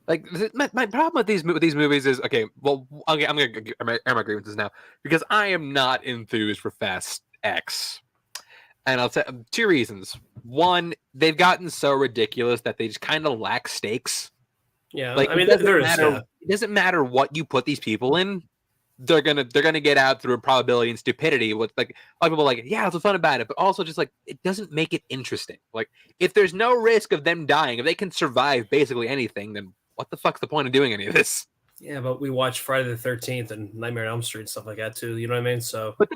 Like my problem with these movies is I'm gonna air my grievances now because I am not enthused for Fast X, and I'll tell 2 reasons. One, they've gotten so ridiculous that they just kind of lack stakes. Yeah, like I mean, it doesn't matter what you put these people in; they're gonna get out through probability and stupidity. With like a lot of people like, yeah, it's fun about it, but also just like it doesn't make it interesting. Like if there's no risk of them dying, if they can survive basically anything, then what the fuck's the point of doing any of this? Yeah, but we watched Friday the 13th and Nightmare on Elm Street and stuff like that too. You know what I mean? So, but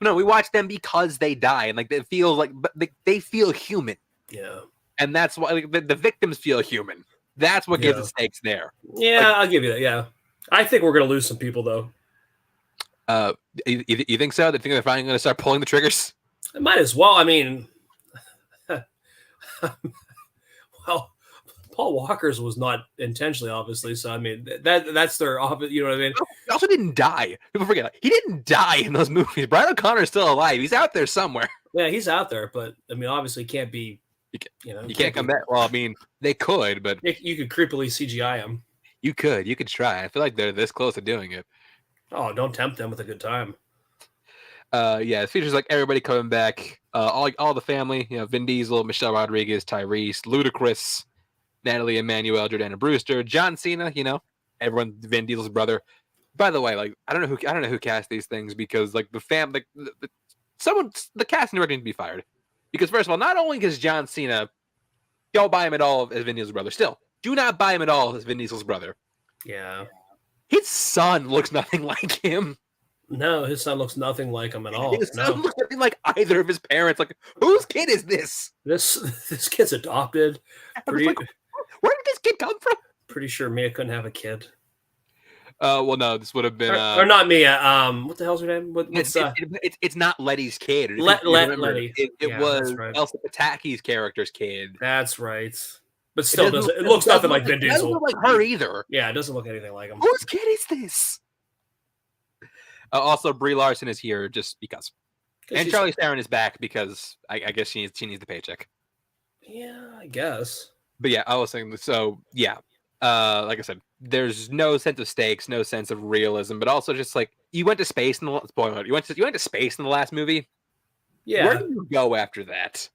no, we watch them because they die and like it feels like, but they feel human. Yeah, and that's why the victims feel human. That's what gives the stakes there. Yeah, I'll give you that. Yeah, I think we're gonna lose some people though. You think so? They think they're finally gonna start pulling the triggers? It might as well. I mean, well. Paul Walker's was not intentionally, obviously. So I mean, that's their office. You know what I mean? He also didn't die. People forget he didn't die in those movies. Brian O'Connor's still alive. He's out there somewhere. Yeah, he's out there, but I mean, obviously, can't be. You can't come back. Well, I mean, they could, but you could creepily CGI him. You could try. I feel like they're this close to doing it. Oh, don't tempt them with a good time. It features like everybody coming back. All the family. Vin Diesel, Michelle Rodriguez, Tyrese, Ludacris, Natalie Emmanuel, Jordana Brewster, John Cena, everyone, Vin Diesel's brother. By the way, like I don't know who cast these things because like the casting director needs to be fired. Because first of all, not only is John Cena, don't buy him at all as Vin Diesel's brother. Still, do not buy him at all as Vin Diesel's brother. Yeah. His son looks nothing like him. No, his son looks nothing like him at all. His son No, looks nothing like either of his parents. Like, whose kid is this? this this kid's adopted. I was Pretty like, where did this kid come from? pretty sure Mia couldn't have a kid. Well, no, this would have been. Or not Mia. What the hell's her name? It's not Letty's kid. If Let you remember, Letty. It Yeah, was that's right. Elsa Pataki's character's kid. That's right. But still, it looks nothing like Vin It doesn't Diesel. look like her either. Yeah, it doesn't look anything like him. Whose kid is this? Also, Brie Larson is here just because, and Charlize Theron is back because I guess she needs the paycheck. Yeah, I guess. But yeah, I was saying so. Yeah, like I said, there's no sense of stakes, no sense of realism, but also just like you went to space in the spoiler. You went to space in the last movie. Yeah, where do you go after that?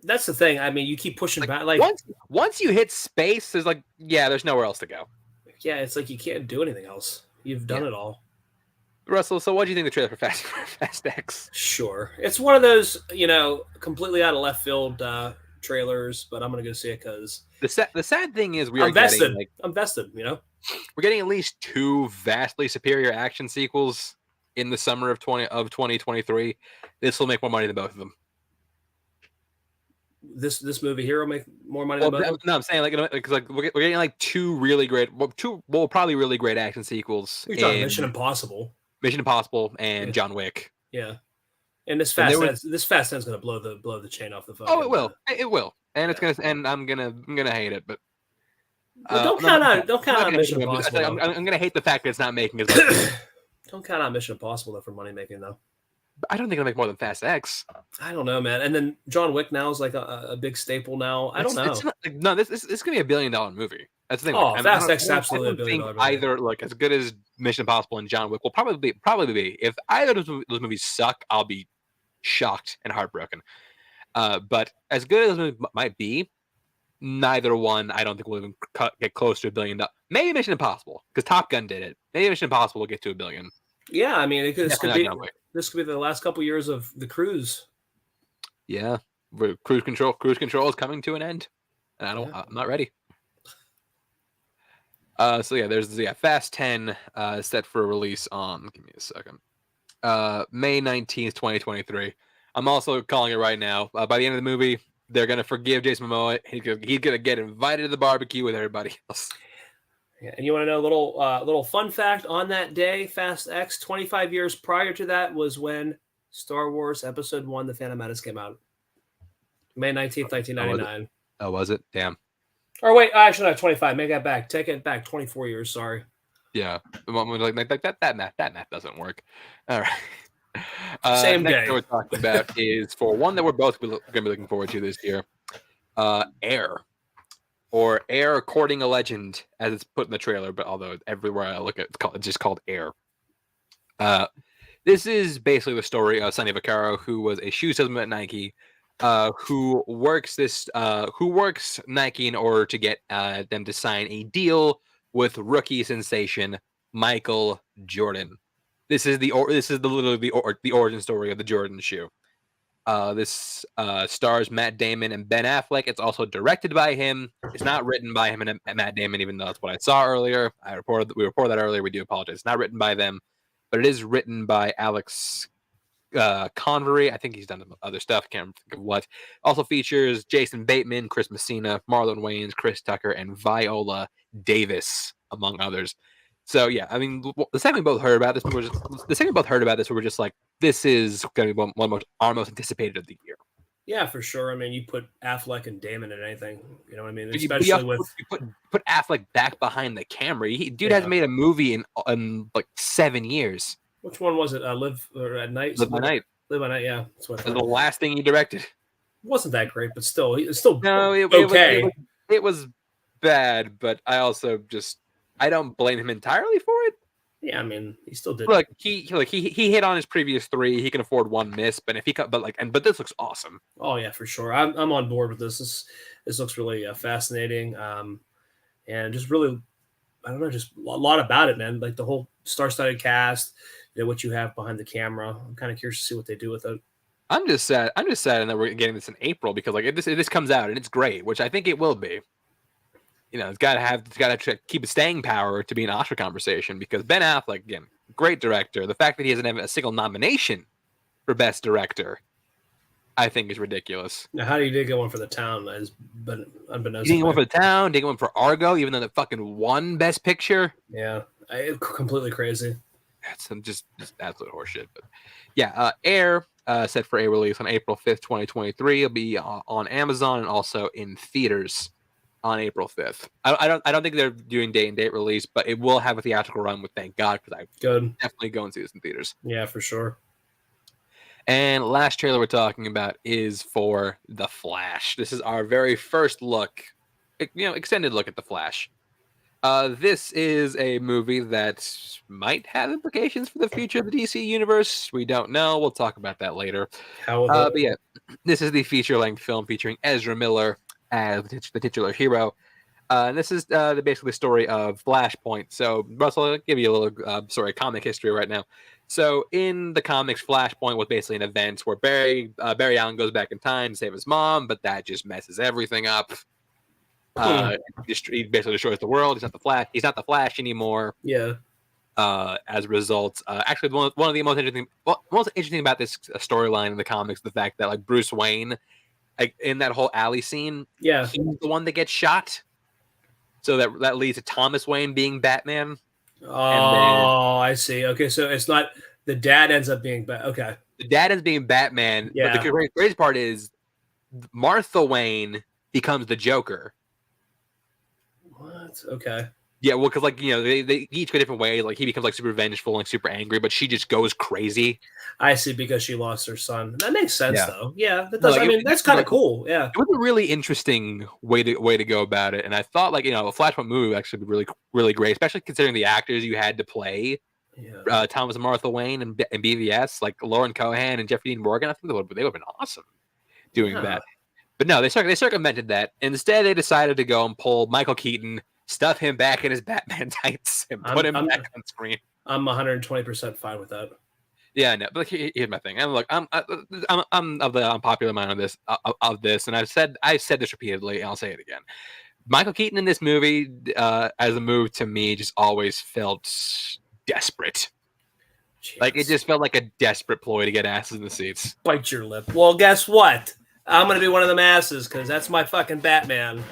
That's the thing. I mean, you keep pushing back. Like once you hit space, there's nowhere else to go. Yeah, it's like you can't do anything else. You've done it all. Russell, so what do you think of the trailer for Fast X? Sure, it's one of those completely out of left field trailers, but I'm gonna go see it because the sad thing is I'm vested. I'm vested. We're getting at least 2 vastly superior action sequels in the summer of 2023. This will make more money than both of them. This movie here will make more money than both of them? No, I'm saying because we're getting like 2 really great, probably really great action sequels. You're talking Mission Impossible and John Wick. Yeah, and this Fast 10 is going to blow the chain off the phone. Oh, it will. It will, and it's gonna. And I'm gonna hate it, but don't count on Mission Impossible. I'm gonna hate the fact that it's not making as much. Don't count on Mission Impossible for money making though. I don't think it'll make more than Fast X. I don't know, man. And then John Wick now is like a big staple now. I don't know. This is gonna be $1 billion movie. That's the thing. Oh, Fast X is absolutely $1 billion. Either as good as Mission Impossible and John Wick will probably be. If either of those movies suck, I'll be shocked and heartbroken. But as good as it might be, neither one I don't think will even get close to $1 billion. Maybe Mission Impossible because Top Gun did it. Maybe Mission Impossible will get to $1 billion. Yeah, I mean, this could be the last couple years of the cruise. Yeah, cruise control is coming to an end, and I'm not ready. So yeah, there's Fast 10 set for release on. Give me a second. May 19th, 2023. I'm also calling it right now. By the end of the movie, they're gonna forgive Jason Momoa. He's gonna get invited to the barbecue with everybody else. Yeah, and you want to know a little fun fact on that day, Fast X, 25 years prior to that was when Star Wars Episode 1, The Phantom Menace came out. May 19th, 1999. Oh, was it? Damn. Or wait, actually not 25. Make that back. Take it back 24 years, sorry. Yeah. That math doesn't work. All right. Same next day. Thing we're talking about is for one that we're both going to be looking forward to this year, Air. Or Air Courting a Legend, as it's put in the trailer, but although everywhere I look at it's just called Air. This is basically the story of Sonny Vaccaro, who was a shoe salesman at Nike, who works Nike in order to get them to sign a deal with rookie sensation Michael Jordan. This is literally the origin story of the Jordan shoe. This stars Matt Damon and Ben Affleck. It's also directed by him. It's not written by him and Matt Damon, even though that's what I saw earlier. We reported that earlier. We do apologize. It's not written by them, but it is written by Alex Convery. I think he's done other stuff. Can't think of what. Also features Jason Bateman, Chris Messina, Marlon Wayans, Chris Tucker, and Viola Davis, among others. So yeah, I mean, the second we both heard about this, we were just like, this is going to be one of our most anticipated of the year. Yeah, for sure. I mean, you put Affleck and Damon in anything, you know what I mean? Especially with put Affleck back behind the camera. Dude hasn't made a movie in like 7 years. Which one was it? Live at Night. Live by Night. Live by Night. Yeah, that's what. The last thing he directed. It wasn't that great, but still, it's still okay. It was bad, but I also I don't blame him entirely for it. Yeah, I mean, he still did. Look, he hit on his previous 3. He can afford one miss, but but this looks awesome. Oh yeah, for sure. I'm on board with this. This looks really fascinating, and just really, I don't know, just a lot about it, man. Like the whole star-studded cast, what you have behind the camera. I'm kind of curious to see what they do with it. I'm just sad that we're getting this in April because if this comes out and it's great, which I think it will be. It's got to keep a staying power to be an Oscar conversation because Ben Affleck, again, great director. The fact that he doesn't have a single nomination for Best Director, I think, is ridiculous. Now, how do you get one for The Town? But unbeknownst, He didn't get one for The Town, didn't get one for Argo, even though they fucking won Best Picture. Yeah, completely crazy. That's just absolute horseshit. But yeah, Air set for a release on April 5th, 2023. It'll be on Amazon and also in theaters on April 5th. I don't think they're doing day and date release, but it will have a theatrical run with thank God, because I definitely go and see this in theaters. Yeah, for sure. And last trailer we're talking about is for The Flash. This is our very first look, extended look at The Flash. This is a movie that might have implications for the future of the DC universe. We don't know. We'll talk about that later. But yeah, this is the feature-length film featuring Ezra Miller as the titular hero. And this is basically the story of Flashpoint. So, Russell, I'll give you a little comic history right now. So, in the comics, Flashpoint was basically an event where Barry Allen goes back in time to save his mom, but that just messes everything up. He basically destroys the world. He's not the Flash. He's not the Flash anymore. Yeah. As a result, actually, one of the most interesting about this storyline in the comics, the fact that like Bruce Wayne, like in that whole alley scene, yeah, he's the one that gets shot. So that leads to Thomas Wayne being Batman. Oh, I see. Okay, so it's not the dad ends up being Okay, the dad ends up being Batman. Yeah. But the crazy part is Martha Wayne becomes the Joker. What? Okay. Yeah, well, because they each go different ways. Like he becomes like super vengeful and super angry, but she just goes crazy. I see, because she lost her son. That makes sense, though. Yeah, that No, does. like, that's kind of cool. Yeah, it was a really interesting way to go about it, and I thought a Flashpoint movie would actually be really really great, especially considering the actors you had to play Thomas and Martha Wayne and BVS, like Lauren Cohan and Jeffrey Dean Morgan. I think they would have been awesome doing that. But no, they circumvented that. Instead, they decided to go and pull Michael Keaton, stuff him back in his Batman tights, and put him back on screen. I'm 120% fine with that. Yeah, no, but here's my thing. And look, I'm of the unpopular mind of this, and I've said this repeatedly, and I'll say it again. Michael Keaton in this movie, as a move to me, just always felt desperate. Jeez. Like it just felt like a desperate ploy to get asses in the seats. Bite your lip. Well, guess what? I'm gonna be one of them asses because that's my fucking Batman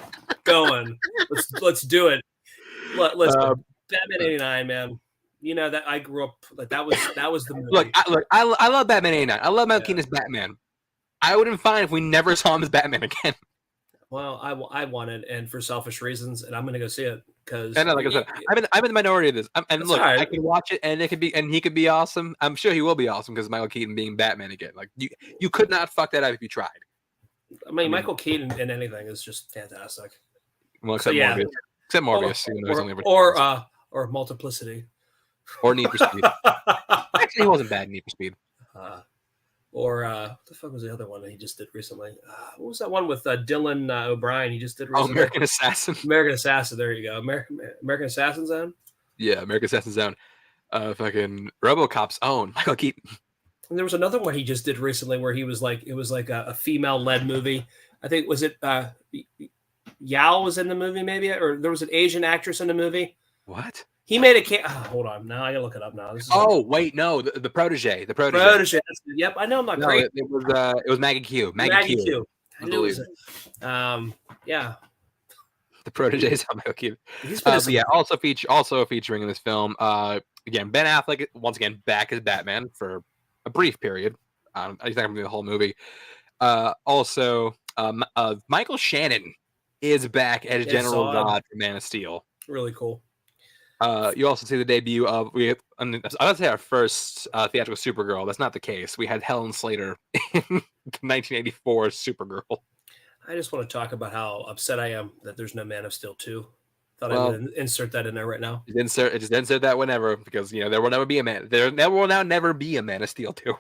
going. Let's do it. Listen, Batman '89, man. You know that I grew up like that was the movie. I love Batman '89. I love Michael Keaton as Batman. I wouldn't be fine if we never saw him as Batman again. Well, I want it, and for selfish reasons, and I'm gonna go see it because. I know, like I said, I'm in the minority of this. And look, right. I can watch it, and he could be awesome. I'm sure he will be awesome because Michael Keaton being Batman again. Like you could not fuck that up if you tried. I mean, Michael Keaton in anything is just fantastic. Well, except Morbius. Except Morbius. Or Multiplicity. Or Need for Speed. Actually, he wasn't bad in Need for Speed. What the fuck was the other one that he just did recently? What was that one with Dylan O'Brien? He just did recently. American Assassin. American Assassin. There you go. American Assassin Zone. Yeah, American Assassin Zone. Fucking RoboCop's own Michael Keaton. And there was another one he just did recently where it was like a female-led movie. I think was it Yao was in the movie maybe, or there was an Asian actress in the movie. What? He made a hold on. Now I gotta look it up now. Wait, no, the protege. The protege. Protege. Yep, I know I'm not great. It was Maggie Q. Maggie Q. I knew it was yeah. The protege is Michael Keaton. Also featuring in this film. Again, Ben Affleck once again back as Batman for a brief period. I think I'm gonna be the whole movie. Also, Michael Shannon is back as General Zod for Man of Steel. Really cool. You also see the debut of I would say our first theatrical Supergirl. That's not the case. We had Helen Slater in 1984 Supergirl. I just want to talk about how upset I am that there's no Man of Steel 2. Thought I would insert that in there right now. Just insert that whenever, because there will never be a Man. There will now never be a Man of Steel 2.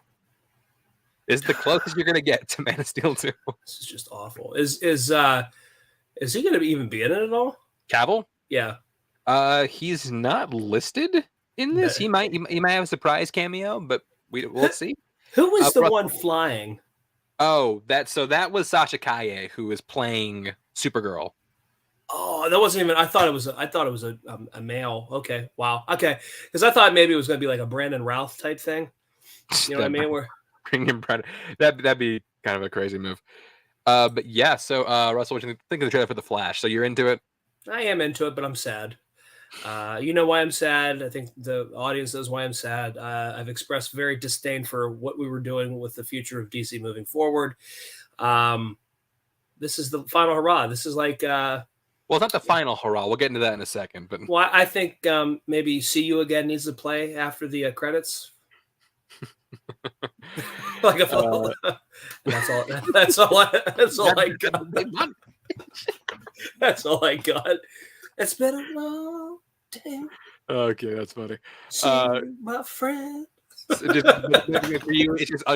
This is the closest you're gonna get to Man of Steel 2. This is just awful. Is he gonna even be in it at all? Cavill? Yeah. He's not listed in this. He might have a surprise cameo, but we'll see. Who was the one flying? Oh, that was Sasha Kaye, who was playing Supergirl. Oh, Oh, that wasn't even. I thought it was. A male. Okay, wow. Okay, because I thought maybe it was going to be like a Brandon Routh type thing. You know what I mean? Where bring him that'd be kind of a crazy move. But yeah. So Russell, what do you think of the trailer for The Flash? So you're into it? I am into it, but I'm sad. You know why I'm sad? I think the audience knows why I'm sad. I've expressed very disdain for what we were doing with the future of DC moving forward. This is the final hurrah. This is like. Well, it's not the final hurrah. We'll get into that in a second. But well, I think maybe See You Again needs to play after the credits. Like that's all. That's all. That's all I got. That's all I got. It's been a long day. Okay, that's funny. My friend. It's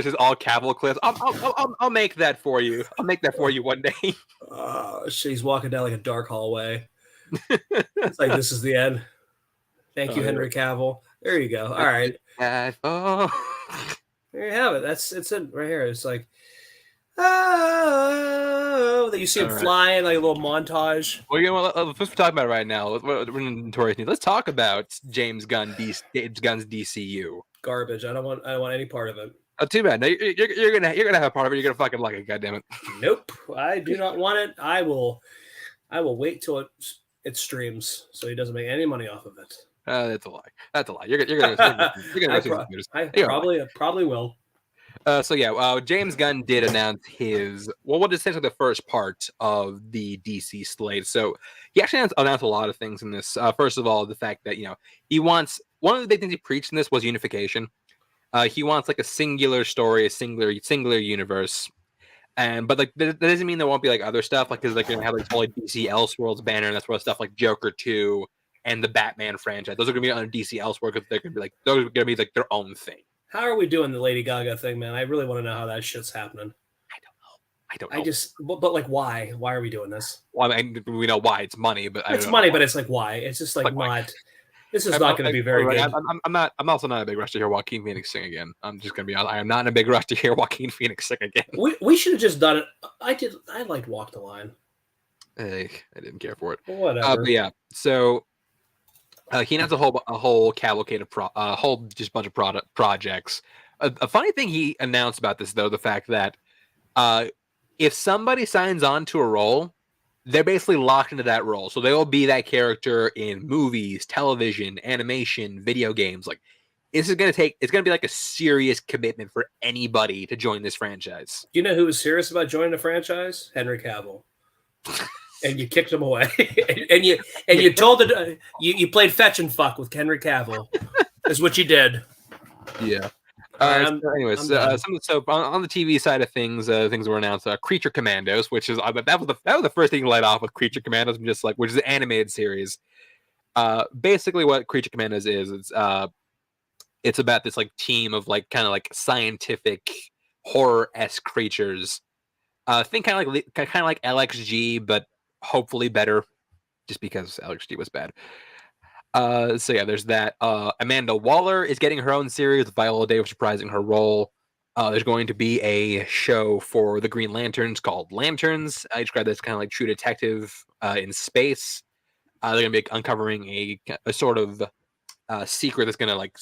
just all Cavill clips. I'll make that for you. I'll make that for you one day. She's walking down like a dark hallway. It's like this is the end. Thank you, Henry Cavill. There you go. All right. There you have it. It's it right here. It's like that you see him flying, like a little montage. Well, you know what? Let's talk about it right now. We're in Notorious news. Let's talk about James Gunn's DCU. Garbage. I don't want any part of it. Oh, too bad. No, you're gonna have a part of it. You're gonna fucking like it. Goddammit. Nope. I do not want it. I will wait till it streams so he doesn't make any money off of it. That's a lie. That's a lie. You're gonna I probably will. So yeah, James Gunn did announce what is essentially the first part of the DC slate. So he actually announced a lot of things in this. First of all, the fact that he wants, one of the big things he preached in this was unification. He wants like a singular story, a singular universe. But like that doesn't mean there won't be like other stuff, like because like you're gonna have like whole DC Elseworlds banner and that's where stuff like Joker 2 and the Batman franchise. Those are gonna be on DC Elseworlds because they're gonna be like their own thing. How are we doing the Lady Gaga thing, man? I really want to know how that shit's happening. I don't know. But like, why? Why are we doing this? Well, I mean, we know why. It's money, but it's money, but it's like why? It's just like not. This is not going to be very good. I'm also not in a big rush to hear Joaquin Phoenix sing again. I'm just going to be honest. I am not in a big rush to hear Joaquin Phoenix sing again. We should have just done it. I liked Walk the Line. I didn't care for it. Whatever. But yeah. So he announced a whole cavalcade of a whole just bunch of projects. A funny thing he announced about this though, the fact that if somebody signs on to a role, they're basically locked into that role. So they will be that character in movies, television, animation, video games. Like it's going to be like a serious commitment for anybody to join this franchise. You know who was serious about joining the franchise? Henry Cavill. And you kicked him away. and you told it you played fetch and fuck with Henry Cavill. Is what you did. Yeah. Anyways, so on the TV side of things, things were announced. Creature Commandos, which is that was the first thing you light off with Creature Commandos, and just like which is an animated series. Basically, what Creature Commandos is, it's about this like team of like kind of like scientific horror-esque creatures. Think kind of like LXG, but hopefully better, just because LXG was bad. So yeah, there's that. Amanda Waller is getting her own series with Viola Davis reprising her role. There's going to be a show for the Green Lanterns called Lanterns. I describe this kind of like True Detective in space. They're going to be uncovering a sort of secret that's going to like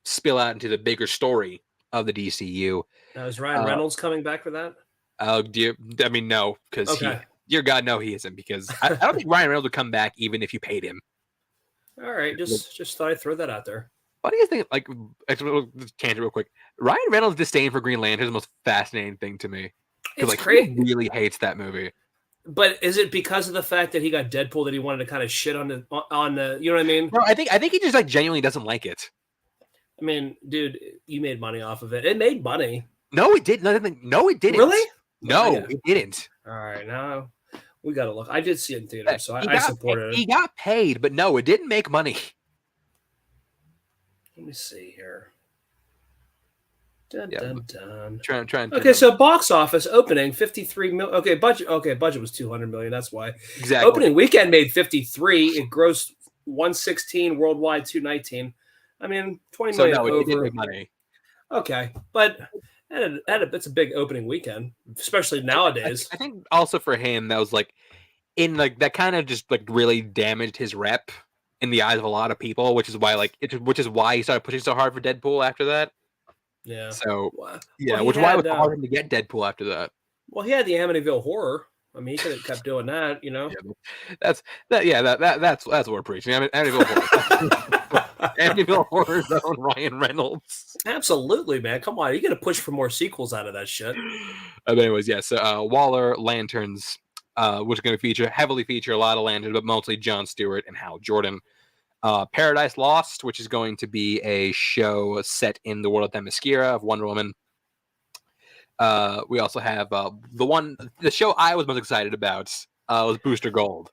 spill out into the bigger story of the DCU. Now, is Ryan Reynolds coming back for that? No, because dear God, no, he isn't. Because I don't think Ryan Reynolds would come back even if you paid him. All right, just thought I'd throw that out there. What do you think? Like, tangent real quick. Ryan Reynolds' disdain for Green Lantern is the most fascinating thing to me. It's like crazy. He really hates that movie. But is it because of the fact that he got Deadpool that he wanted to kind of shit on the you know what I mean? No, I think he just like genuinely doesn't like it. I mean, dude, you made money off of it. It made money. No, it didn't. No, it didn't. Really? No, it didn't. All right, now we got to look. I did see it in theater, so I supported it. He got paid, but no, it didn't make money. Let me see here. Dun. Trying. Okay, so box office opening 53 million. Okay, budget was 200 million. That's why. Exactly. Opening weekend made 53. It grossed 116 worldwide, 219. I mean, 20 million. So no, it didn't make money. Okay, but it's a big opening weekend, especially nowadays. I think also for him that was like in like that kind of just like really damaged his rep in the eyes of a lot of people, which is why he started pushing so hard for Deadpool after that. Yeah. So Well, yeah, he which is why it was had so hard for him to get Deadpool after that. well, he had the Amityville Horror. I mean, he could have kept doing that, Yeah, that's what we're preaching. I mean, Amityville Horror's own Ryan Reynolds. Absolutely, man. Come on, you got to push for more sequels out of that shit. But anyways, yeah. So Waller Lanterns, which is going to heavily feature a lot of lanterns, but mostly Jon Stewart and Hal Jordan. Paradise Lost, which is going to be a show set in the world of Themyscira of Wonder Woman. We also have the show I was most excited about was Booster Gold,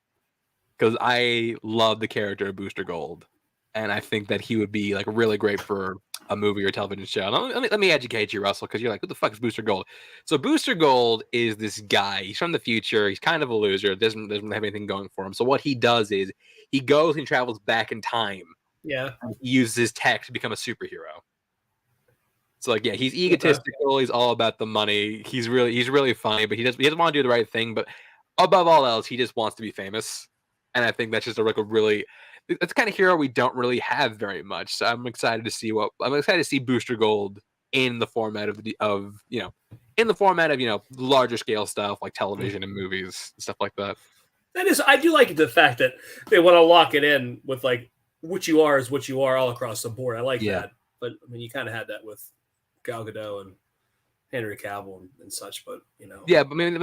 because I love the character of Booster Gold, and I think that he would be like really great for a movie or television show. Now, let me educate you, Russell, because you're like, who the fuck is Booster Gold? So Booster Gold is this guy. He's from the future. He's kind of a loser. Doesn't have anything going for him. So what he does is he goes and travels back in time. Yeah. He uses his tech to become a superhero. So like, yeah, he's egotistical. Okay. He's all about the money. He's really funny, but he doesn't want to do the right thing. But above all else, he just wants to be famous. And I think that's just it's the kind of hero we don't really have very much. So I'm excited to see Booster Gold in the format of larger scale stuff like television and movies and stuff like that. I do like the fact that they want to lock it in with like what you are is what you are all across the board. I like that. But I mean, you kind of had that with Gal Gadot and Henry Cavill and such, but yeah, but I mean,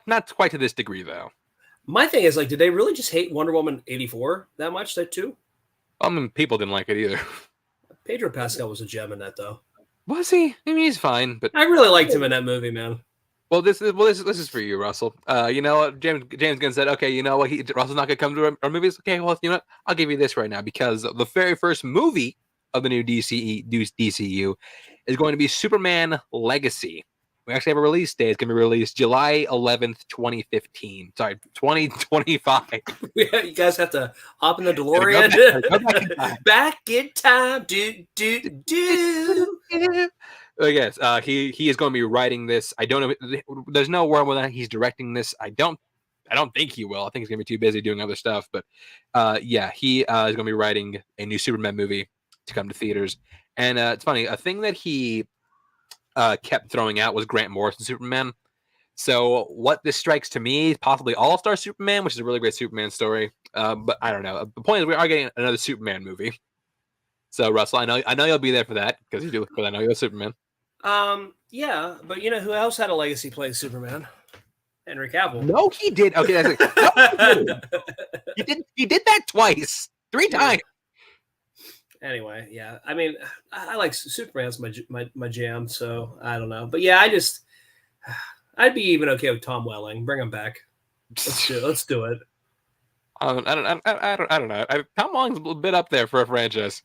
not quite to this degree though. My thing is, like, did they really just hate Wonder Woman 84 that much? That too? I mean, people didn't like it either. Pedro Pascal was a gem in that, though. Was he? I mean, he's fine, but I really liked him in that movie, man. Well, this is for you, Russell. You know what? James Gunn said, okay, you know what? Russell's not gonna come to our movies. Okay, well, you know what? I'll give you this right now, because the very first movie of the new DCU is going to be Superman Legacy. We actually have a release date. It's going to be released July 11th, 2015. Sorry, 2025. Yeah, you guys have to hop in the DeLorean. Back in time. Yes, he is going to be writing this. I don't know. There's no word whether he's directing this. I don't think he will. I think he's going to be too busy doing other stuff. But yeah, he is going to be writing a new Superman movie to come to theaters. And it's funny, a thing that he kept throwing out was Grant Morrison Superman. So what this strikes to me is possibly All-Star Superman, which is a really great Superman story. But I don't know. The point is, we are getting another Superman movie. So Russell, I know you'll be there for that, because you do. Because I know you're Superman. Yeah, but you know who else had a legacy playing Superman? Henry Cavill. No, he did. Okay, that's he did that twice, 3 times. Anyway, yeah. I mean, I like Superman's my jam, so I don't know. But yeah, I'd be even okay with Tom Welling. Bring him back. Let's do it. I don't know. Tom Welling's a bit up there for a franchise.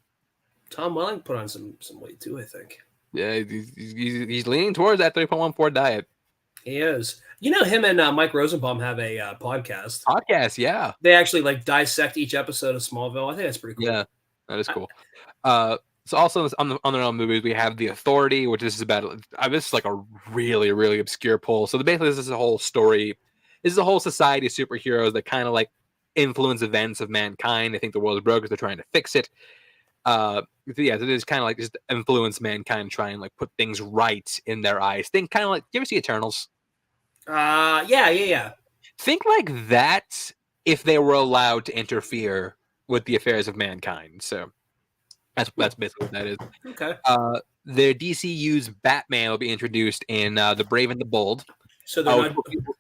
Tom Welling put on some weight too, I think. Yeah, he's leaning towards that 3.14 diet. He is. You know, him and Mike Rosenbaum have a podcast. Yeah. They actually like dissect each episode of Smallville. I think that's pretty cool. Yeah, that is cool. So also on their own movies, we have The Authority, which is about this is like a really, really obscure pull. So basically, this is a whole story. This is a whole society of superheroes that kind of like influence events of mankind. I think the world is broken because they're trying to fix it. Yeah, so it is kind of like just influence mankind, try and like put things right in their eyes. Think kind of like, you ever see Eternals? Yeah. Think like that if they were allowed to interfere with the affairs of mankind. So that's basically what that is. Okay. The DCU's Batman will be introduced in The Brave and the Bold. So they're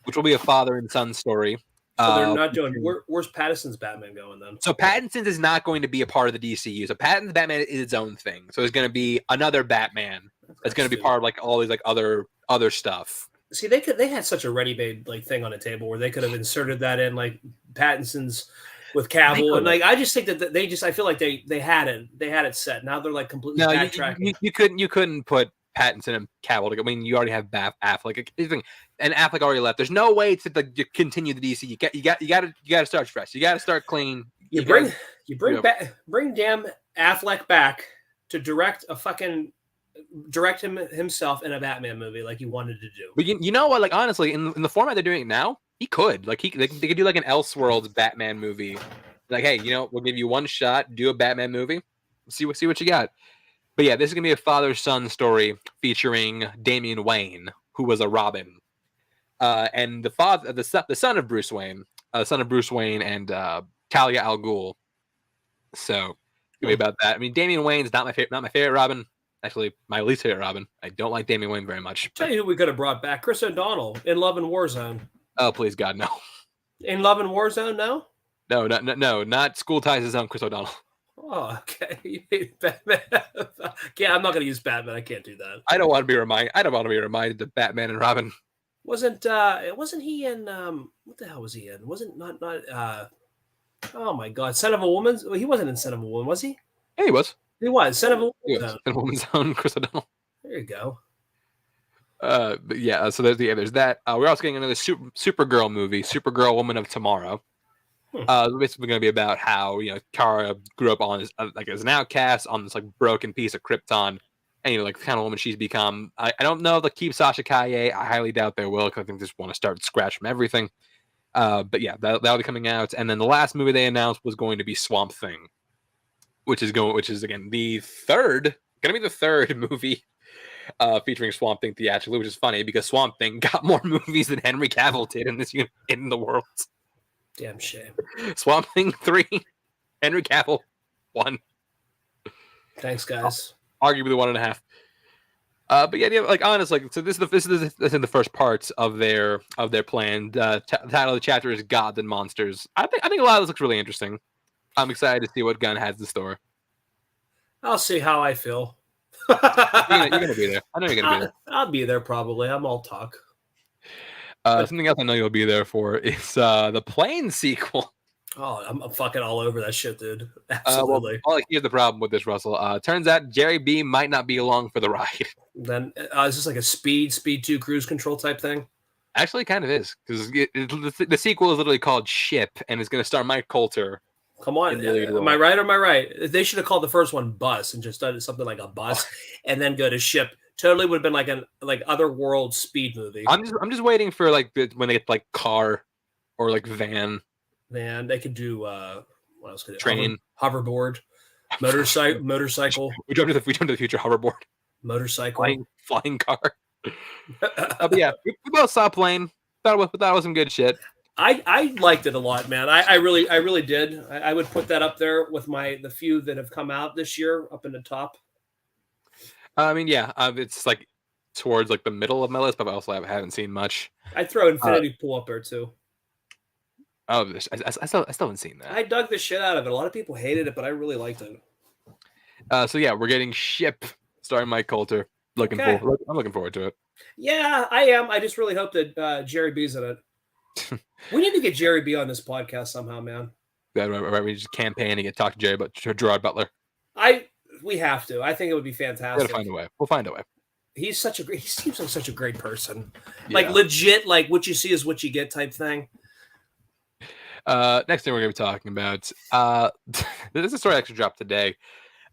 which will be a father and son story. So they're not doing. Where's Pattinson's Batman going then? So Pattinson's is not going to be a part of the DCU. So Pattinson's Batman is its own thing. So there's going to be another Batman that's going to be part of like all these like other stuff. See, they had such a ready-made like thing on the table where they could have inserted that in like Pattinson's with Cavill, and like I just think that I feel like they had it set. Now they're like completely backtracking. You couldn't put Pattinson and Cavill together. I mean, you already have Affleck, and Affleck already left. There's no way to continue the DC. You got to start fresh. You got to start clean. Bring damn Affleck back to direct him himself in a Batman movie like you wanted to do. But you know what? Like honestly, in the format they're doing it now, He could they could do like an Elseworlds Batman movie. Like, hey, we'll give you one shot, do a Batman movie, see what you got. But yeah, this is gonna be a father-son story featuring Damian Wayne, who was a Robin, and the son of Bruce Wayne, and Talia al Ghul. So it's gonna be about that. I mean, Damian Wayne's not my favorite Robin. Actually, my least favorite Robin. I don't like Damian Wayne very much. Tell you who we could have brought back: Chris O'Donnell in Love and Warzone. Oh, please God, no. In Love and Warzone, no. No, not School Ties' own Chris O'Donnell. Oh, okay. You hate Batman. Yeah, I'm not gonna use Batman. I can't do that. I don't want to be reminded of Batman and Robin. Wasn't he in what the hell was he in? Wasn't not oh my God, Son of a Woman? Well, he wasn't in Son of a Woman, was he? Yeah, he was. He was Son of a Woman. Son of a Woman's own Chris O'Donnell. There you go. But yeah, so there's that. We're also getting another Supergirl movie, Supergirl Woman of Tomorrow. Basically going to be about how Kara grew up on as an outcast on this like broken piece of Krypton, and like the kind of woman she's become. I don't know if they'll keep Sasha Calle. I highly doubt they will, because I think they just want to start scratch from everything. But yeah, that'll be coming out. And then the last movie they announced was going to be Swamp Thing, which is again the third movie featuring Swamp Thing theatrically, which is funny because Swamp Thing got more movies than Henry Cavill did in the world. Damn shame. Swamp Thing 3, Henry Cavill 1. Thanks, guys. Arguably 1.5. But yeah, like honestly, so this is in the first parts of their plan. The title of the chapter is Gods and Monsters. I think a lot of this looks really interesting. I'm excited to see what Gunn has in store. I'll see how I feel. You're gonna be there. I know you're gonna be there. I'll be there probably. I'm all talk. Something else I know you'll be there for is the Plane sequel. Oh, I'm fucking all over that shit, dude. Absolutely. Well, here's the problem with this, Russell. Turns out Jerry B might not be along for the ride. Then is this like a Speed 2 cruise control type thing? Actually, it kind of is, because the sequel is literally called Ship, and it's going to star Mike Coulter. Come on, am I right or am I right? They should have called the first one Bus and just done something like a bus, and then go to Ship. Totally would have been like an otherworld speed movie. I'm just waiting for when they get like car or like van. Man, they could do what else could they? Train, hoverboard, motorcycle. We jump to the future. Hoverboard, motorcycle, flying car. But yeah, we both saw Plane. Thought it was some good shit. I liked it a lot, man. I really did. I would put that up there with the few that have come out this year, up in the top. I mean, yeah, it's like towards like the middle of my list, but I also haven't seen much. I'd throw Infinity Pool up there too. Oh, I still haven't seen that. I dug the shit out of it. A lot of people hated it, but I really liked it. So yeah, we're getting Ship starring Mike Coulter. I'm looking forward to it. Yeah, I am. I just really hope that Jerry B's in it. We need to get Jerry B on this podcast somehow, man. Yeah, right. We just campaign and get talk to Jerry, but Gerard Butler. We have to. I think it would be fantastic. We'll find a way. He seems like such a great person. Yeah. Like legit, like what you see is what you get type thing. Next thing we're going to be talking about, this is a story that actually dropped today.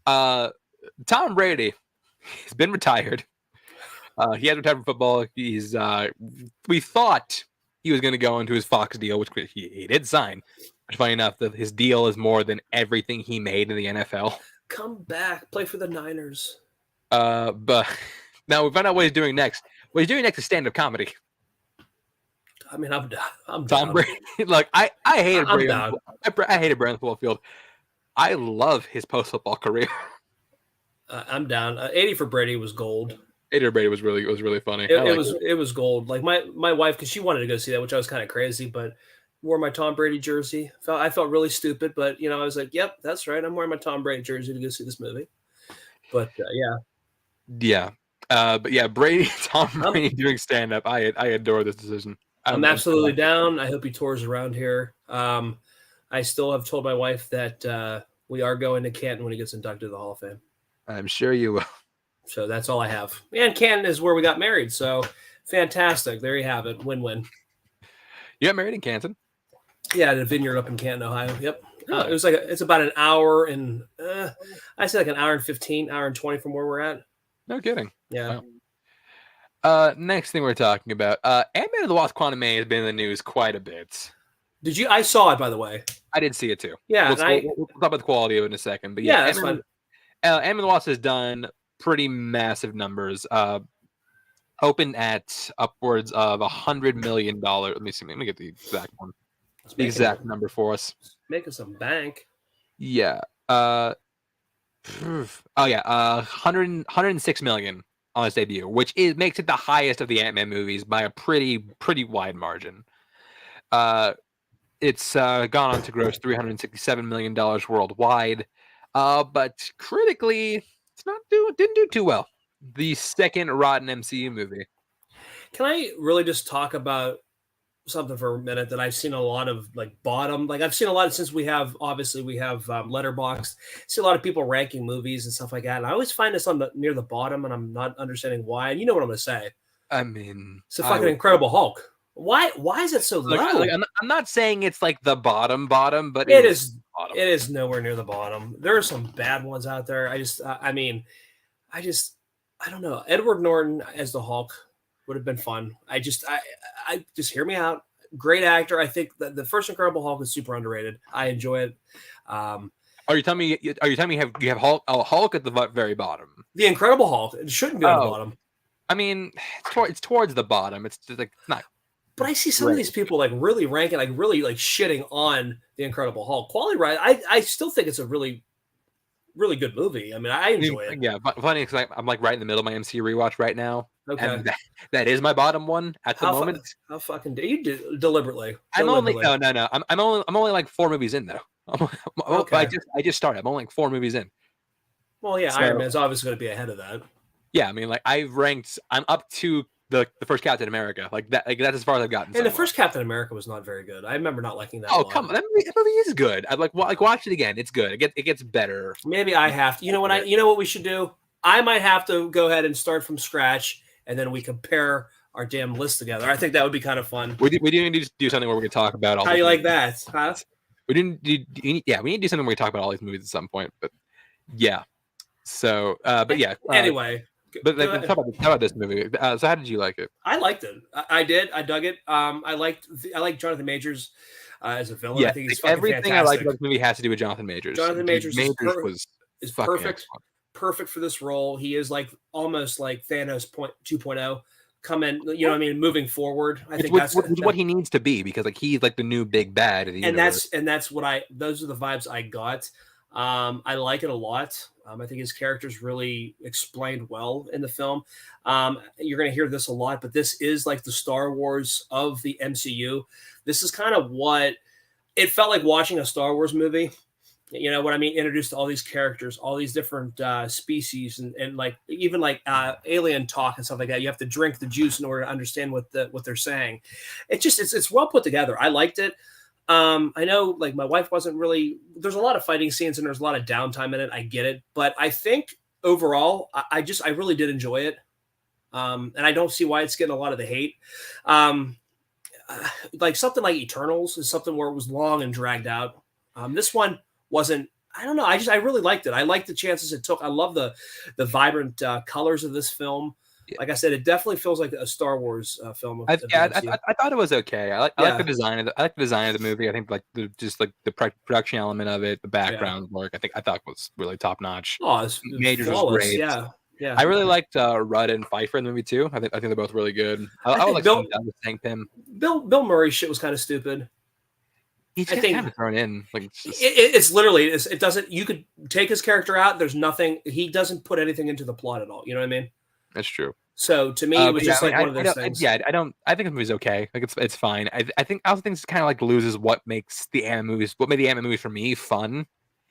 Tom Brady, he's been retired. He has retired from football. We thought he was going to go into his Fox deal, which he did sign. But funny enough, that his deal is more than everything he made in the NFL. Come back, play for the Niners. But now we found out what he's doing next. What he's doing next is stand-up comedy. I mean, I'm down. Tom Brady. Like I hated Brady. I hated Brandon Field. I love his post-football career. I'm down. 80 for Brady was gold. 80 for Brady was really funny. It was gold. Like my wife, because she wanted to go see that, which I was kind of crazy, but wore my Tom Brady jersey. I felt really stupid, but I was like, "Yep, that's right. I'm wearing my Tom Brady jersey to go see this movie." But yeah. But yeah, Tom Brady doing stand-up. I adore this decision. I'm absolutely down. I hope he tours around here. I still have told my wife that we are going to Canton when he gets inducted to the Hall of Fame. I'm sure you will. So that's all I have. And Canton is where we got married. So fantastic. There you have it. Win-win. You got married in Canton? Yeah, at a vineyard up in Canton, Ohio. Yep. Really? It was it's about an hour and I say like an hour and 15, hour and 20 from where we're at. No kidding. Yeah. Next thing we're talking about, Ant-Man and the Wasp: Quantumania has been in the news quite a bit. Did you? I saw it, by the way. I did see it too. Yeah, We'll talk about the quality of it in a second, but yeah, that's fine. Ant-Man and the Wasp has done pretty massive numbers. Opened at upwards of $100 million. Let me see. Let me get the exact one. The exact number for us. Making some bank. Yeah. Oh yeah. 106 million on its debut, which makes it the highest of the Ant-Man movies by a pretty wide margin. It's gone on to gross $367 million worldwide, but critically, didn't do too well. The second rotten MCU movie. Can I really just talk about something for a minute that I've seen a lot of bottom? Like I've seen a lot of, since we have Letterboxd. See a lot of people ranking movies and stuff like that, and I always find this near the bottom, and I'm not understanding why. And you know what I'm going to say? I mean, it's a fucking Incredible Hulk. Why is it so low? I'm not saying it's like the bottom, but it is. Bottom. It is nowhere near the bottom. There are some bad ones out there. I don't know. Edward Norton as the Hulk would have been fun. I just hear me out. Great actor. I think that the first Incredible Hulk is super underrated. I enjoy it. Are you telling me you have Hulk at the very bottom? The Incredible Hulk. It shouldn't be on the bottom. I mean, it's towards the bottom. It's just like not. But I see some of these people really ranking, really shitting on the Incredible Hulk. Quality, right? I still think it's a really good movie. I mean, I enjoy it. Yeah, but funny because I'm like right in the middle of my MCU rewatch right now. Okay, and that is my bottom one at the moment. How fucking do you do deliberately? I'm only no. I'm only like 4 movies in though. Okay. I just started. I'm only like 4 movies in. Well, yeah, so, Iron Man's obviously going to be ahead of that. Yeah, I mean, like I'm up to the first Captain America. Like that's as far as I've gotten. And the first Captain America was not very good. I remember not liking that. Oh, come on, that movie is good. I'd like watch it again. It's good. It gets better. Maybe I have to. You know what we should do? I might have to go ahead and start from scratch, and then we compare our damn list together. I think that would be kind of fun. We do need to do something where we can talk about all. How do you like that? Huh? We need to do something where we talk about all these movies at some point. But yeah. So, but yeah. Anyway. But talk about this movie. So how did you like it? I liked it. I did. I dug it. I liked Jonathan Majors as a villain. Yeah, I think he's fucking everything fantastic. I liked about this movie has to do with Jonathan Majors. Jonathan Majors is perfect. Excellent. Perfect for this role. He is almost like Thanos 2.0. Come in, you know what I mean, moving forward. I think that's what he needs to be, because he's like the new big bad of the universe. That's what those are the vibes I got. I like it a lot. I think his character's really explained well in the film. You're going to hear this a lot, but this is like the Star Wars of the MCU. This is kind of what it felt like watching a Star Wars movie. You know what I mean? Introduced to all these characters, all these different species, and like even like alien talk and stuff like that. You have to drink the juice in order to understand what they're saying. It's well put together. I liked it. I know like my wife wasn't really. There's a lot of fighting scenes and there's a lot of downtime in it. I get it, but I think overall, I really did enjoy it, and I don't see why it's getting a lot of the hate. Like something like Eternals is something where it was long and dragged out. This one wasn't. I don't know. I really liked it. I liked the chances it took. I love the vibrant colors of this film. Like I said, it definitely feels like a Star Wars film. I thought it was okay. I like the design of the movie. I think like the production element of it, the background work. I thought was really top notch. Oh, Majors was great. Yeah. I really liked Rudd and Pfeiffer in the movie too. I think they're both really good. I would like to thank Pym. Bill Murray's shit was kind of stupid. He's kind of thrown in. Like it's literally it doesn't. You could take his character out. There's nothing. He doesn't put anything into the plot at all. You know what I mean? That's true. So to me, it was just one of those things. Yeah, I think the movie's okay. Like it's fine. I also think it's kind of like loses what makes the anime movies. What made the anime movies for me fun?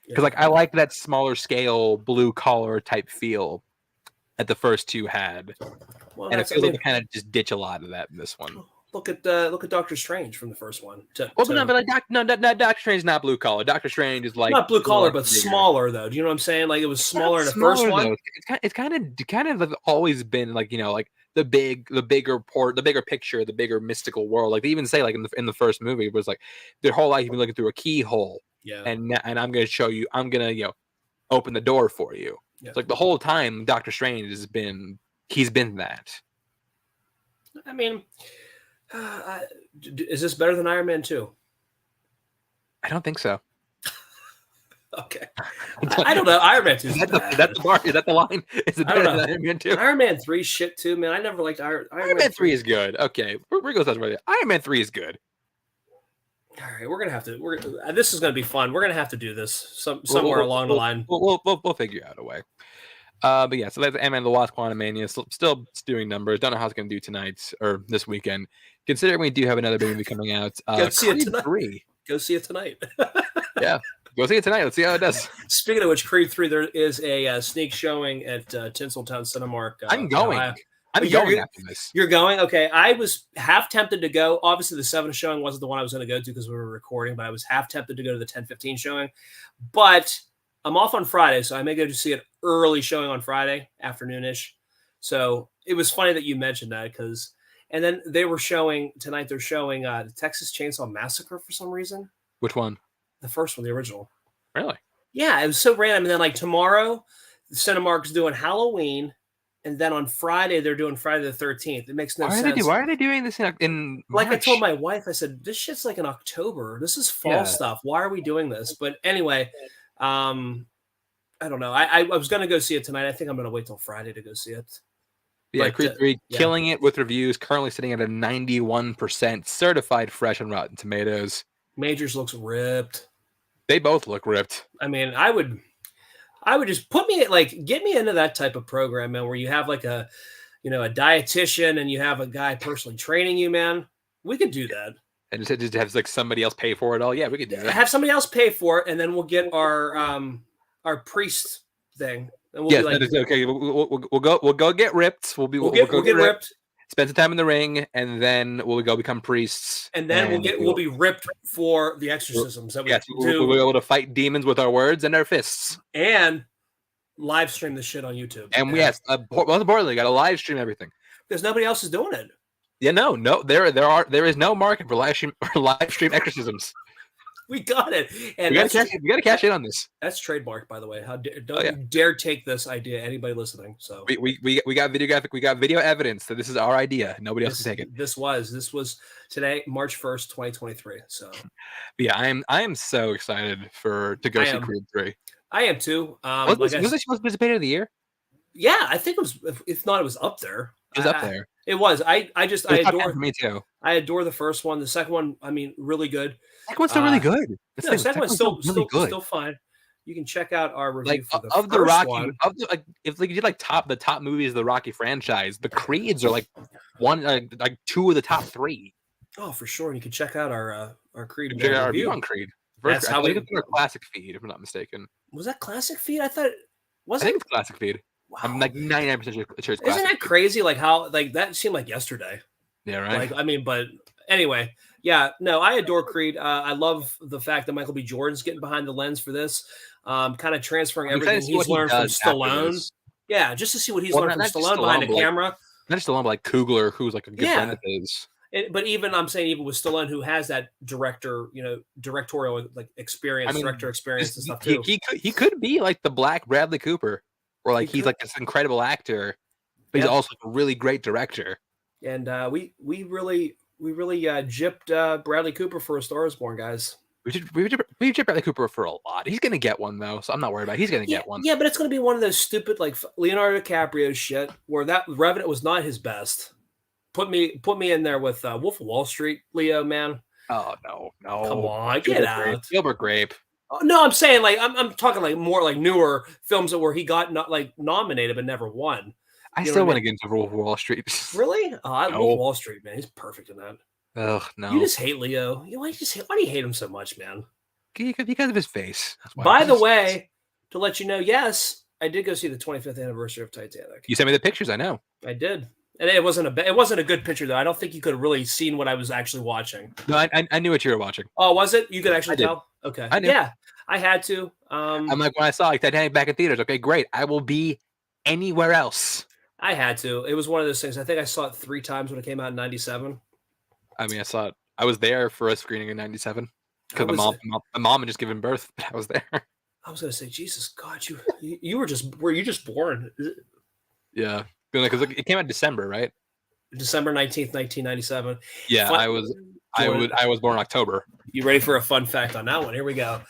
Because like I like that smaller scale, blue collar type feel that the first two had, and I feel like they kind of just ditch a lot of that in this one. Look at Doctor Strange from the first one. But Doctor Strange is not blue collar. Doctor Strange is like not blue collar, but bigger. Smaller though. Do you know what I'm saying? Like it was smaller in the first one. It's kind of always been like like the bigger picture, the bigger mystical world. Like they even say like in the first movie it was like their whole life you've been looking through a keyhole. Yeah. And I'm gonna show you. I'm gonna open the door for you. Yeah. It's like the whole time Doctor Strange he's been that. I mean, is this better than Iron Man 2? I don't think so. Okay. I don't know. Iron Man 2 Is is that bad. the bar? Is that the line? Is it I don't better know. than Iron Man 2? Iron Man 3 shit too, man. I never liked Iron Man 3 is good. Okay, we're going to Iron Man 3 is good. All right, we're gonna have to. This is gonna be fun. We're gonna have to do this somewhere along the line. We'll figure out a way. But yeah, so that's Ant-Man the Wasp: Quantumania. Still doing numbers. Don't know how it's going to do tonight or this weekend. Considering we do have another big movie coming out, Go see it Creed tonight. 3. Go see it tonight. Yeah, go see it tonight. Let's see how it does. Speaking of which, Creed 3, there is a sneak showing at Tinseltown Cinemark. I'm going. I'm going after this. You're going? Okay. I was half tempted to go. Obviously, the 7 showing wasn't the one I was going to go to because we were recording, but I was half tempted to go to the 10:15 showing. But I'm off on Friday, so I may go to see it early showing on Friday, afternoonish. So it was funny that you mentioned that because, and then they were showing tonight, they're showing the Texas Chainsaw Massacre for some reason. Which one? The first one, the original. Really? Yeah, it was so random. And then like tomorrow, Cinemark's doing Halloween. And then on Friday, they're doing Friday the 13th. It makes no sense. Why are they doing this in March? Like I told my wife, I said, this shit's like in October. This is fall stuff. Why are we doing this? But anyway, I don't know. I was going to go see it tonight. I think I'm going to wait till Friday to go see it. Yeah, Creed 3 killing it with reviews, currently sitting at a 91% certified fresh on Rotten Tomatoes. Majors looks ripped. They both look ripped. I mean, I would just get me into that type of program, man, where you have like a dietitian and you have a guy personally training you, man. We could do that. And just have like somebody else pay for it all. Yeah, we could do that. Have somebody else pay for it, and then we'll get our priest thing. And we'll that is okay. We'll go get ripped. We'll get ripped. Spend some time in the ring, and then we'll go become priests. And then we'll be ripped for the exorcisms that we do. We'll be able to fight demons with our words and our fists. And live stream the shit on YouTube. And most importantly, got to live stream everything. Because nobody else is doing it. Yeah, no, there is no market for live stream exorcisms. We got it. And we got to cash in on this. That's trademark, by the way. Don't you dare take this idea, anybody listening. So we got video evidence that this is our idea. Nobody else can take it. This was today, March 1st, 2023. So yeah, I am so excited to go see Creed 3. I am too. Was this supposed to be the Painter of the Year? Yeah, I think it was. If not, it was up there. It was up there. It was. I adore. Me too. I adore the first one. The second one, I mean, really good. The second one's still really good. The second one's still really good. Still fine. You can check out our review for the of first the Rocky. one. If you did the top movies of the Rocky franchise, the Creeds are like two of the top 3. Oh, for sure. And you can check out our Creed review on Creed. That's how we our classic feed, if I'm not mistaken. Was that classic feed? I thought I think it's classic feed. Wow. I'm like 99% sure it's classic. Isn't that crazy? Like how that seemed like yesterday. Yeah, right. But anyway, yeah, no, I adore Creed. I love the fact that Michael B. Jordan's getting behind the lens for this, kind of transferring everything he's learned from Stallone. Yeah, just to see what he's learned from Stallone behind the camera. Not just Stallone, but like Coogler, who's like a good friend of his. But even with Stallone, who has that directorial experience, director experience and stuff too. He could be like the Black Bradley Cooper, or like he's like this incredible actor, but he's also like a really great director. And we really gypped Bradley Cooper for A Star Is Born, guys. We gypped Bradley Cooper for a lot. He's gonna get one though, so I'm not worried about it. He's gonna get one. Yeah, but it's gonna be one of those stupid like Leonardo DiCaprio shit where that Revenant was not his best. Put me in there with Wolf of Wall Street, Leo, man. Oh no! Come on, get out. Gilbert Grape. No, I'm saying like I'm talking like more like newer films where he got not like nominated but never won. I still want to get into Wolf of Wall Street. Really? Oh, I love Wall Street, man. He's perfect in that. Ugh, no. You just hate Leo. Why do you hate him so much, man? Because of his face. By the way, to let you know, yes, I did go see the 25th anniversary of Titanic. You sent me the pictures. I know. I did. And it wasn't a good picture though. I don't think you could have really seen what I was actually watching. No, I knew what you were watching. Oh, was it? You could actually tell? Okay. I knew. Yeah, I had to. I'm like, when I saw like Titanic back in theaters, okay, great. I will be anywhere else. I had to. It was one of those things. I think I saw it 3 times when it came out in 97. I mean, I saw it. I was there for a screening in 97 because my mom had just given birth, but I was there. I was gonna say, Jesus God, were you just born? Yeah. Because it came out in December, right? December 19th, 1997. Yeah, Fun, I was born in October. You ready for a fun fact on that one? Here we go.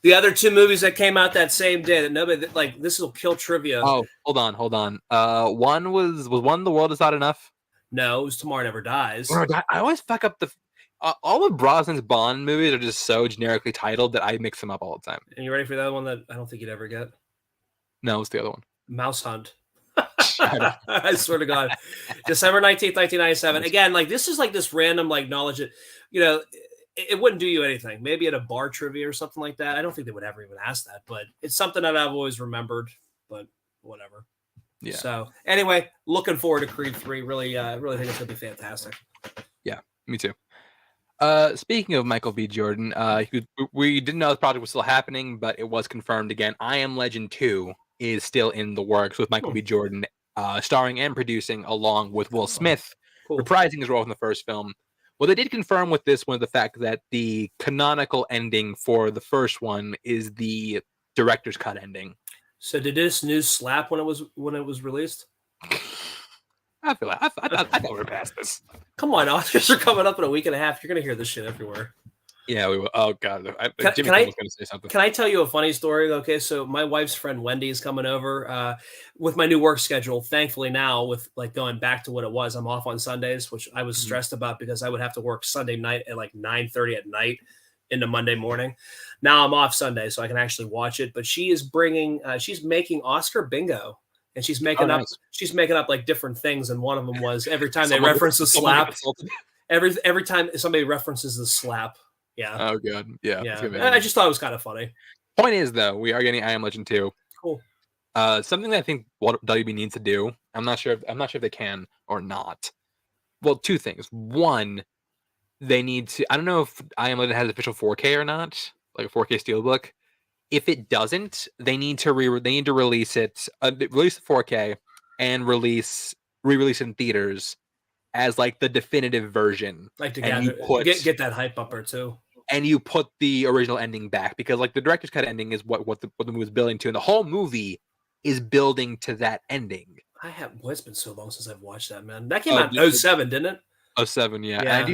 The other two movies that came out that same day that nobody like, this will kill trivia. Oh, hold on. One was one The World Is Not Enough. No, it was Tomorrow Never Dies. I always fuck up the all of Brosnan's Bond movies are just so generically titled that I mix them up all the time. And you ready for that one that I don't think you'd ever get? No, it's the other one. Mouse Hunt. I swear to God. December 19th, 1997. Again, like this is like this random like knowledge that, you know, it wouldn't do you anything. Maybe at a bar trivia or something like that. I don't think they would ever even ask that, but it's something that I've always remembered, but whatever. Yeah. So anyway, looking forward to Creed 3. Really think it's gonna be fantastic. Yeah, me too. Speaking of Michael B. Jordan, we didn't know the project was still happening, but it was confirmed again. I Am Legend 2 is still in the works with Michael B. Jordan starring and producing along with Will Smith, reprising his role in the first film. Well, they did confirm with this one the fact that the canonical ending for the first one is the director's cut ending. So did this news slap when it was released? I feel like I thought we were past this. Come on, Oscars are coming up in a week and a half. You're gonna hear this shit everywhere. Yeah, we will. Oh God, Jimmy was going to say something. Can I tell you a funny story? Okay, so my wife's friend Wendy is coming over with my new work schedule. Thankfully now, with like going back to what it was, I'm off on Sundays, which I was stressed about because I would have to work Sunday night at like 9:30 at night into Monday morning. Now I'm off Sunday, so I can actually watch it. But she is bringing, she's making Oscar bingo, and she's making up like different things. And one of them was every time they reference the slap, every time somebody references the slap. Yeah. Oh, good. Yeah. I just thought it was kind of funny. Point is, though, we are getting I Am Legend 2. Cool. Something that I think what WB needs to do. I'm not sure if they can or not. Well, two things. One, they need to. I don't know if I Am Legend has official 4K or not, like a 4K steelbook. If it doesn't, they need to release it, release the 4K, and re-release it in theaters as like the definitive version. Like to get that hype up there too. And you put the original ending back because like the director's cut ending is what the movie is building to, and the whole movie is building to that ending. It's been so long since I've watched that, man. That came out in 07, didn't it? 07, yeah. And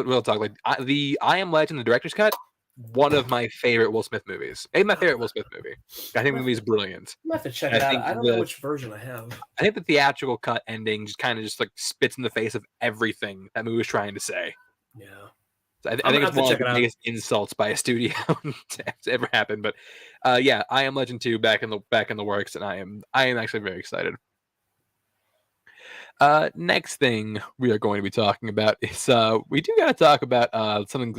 real talk, like the I Am Legend, the director's cut, one of my favorite Will Smith movies. Maybe my favorite Will Smith movie. I think the movie is brilliant. I'm gonna have to check it out. I don't know which version I have. I think the theatrical cut ending just kind of just like spits in the face of everything that movie was trying to say. Yeah. So I think it's one of the biggest insults by a studio to ever happen. But yeah, I Am Legend 2 back in the works, and I am actually very excited. Next thing we are going to be talking about is we do got to talk about some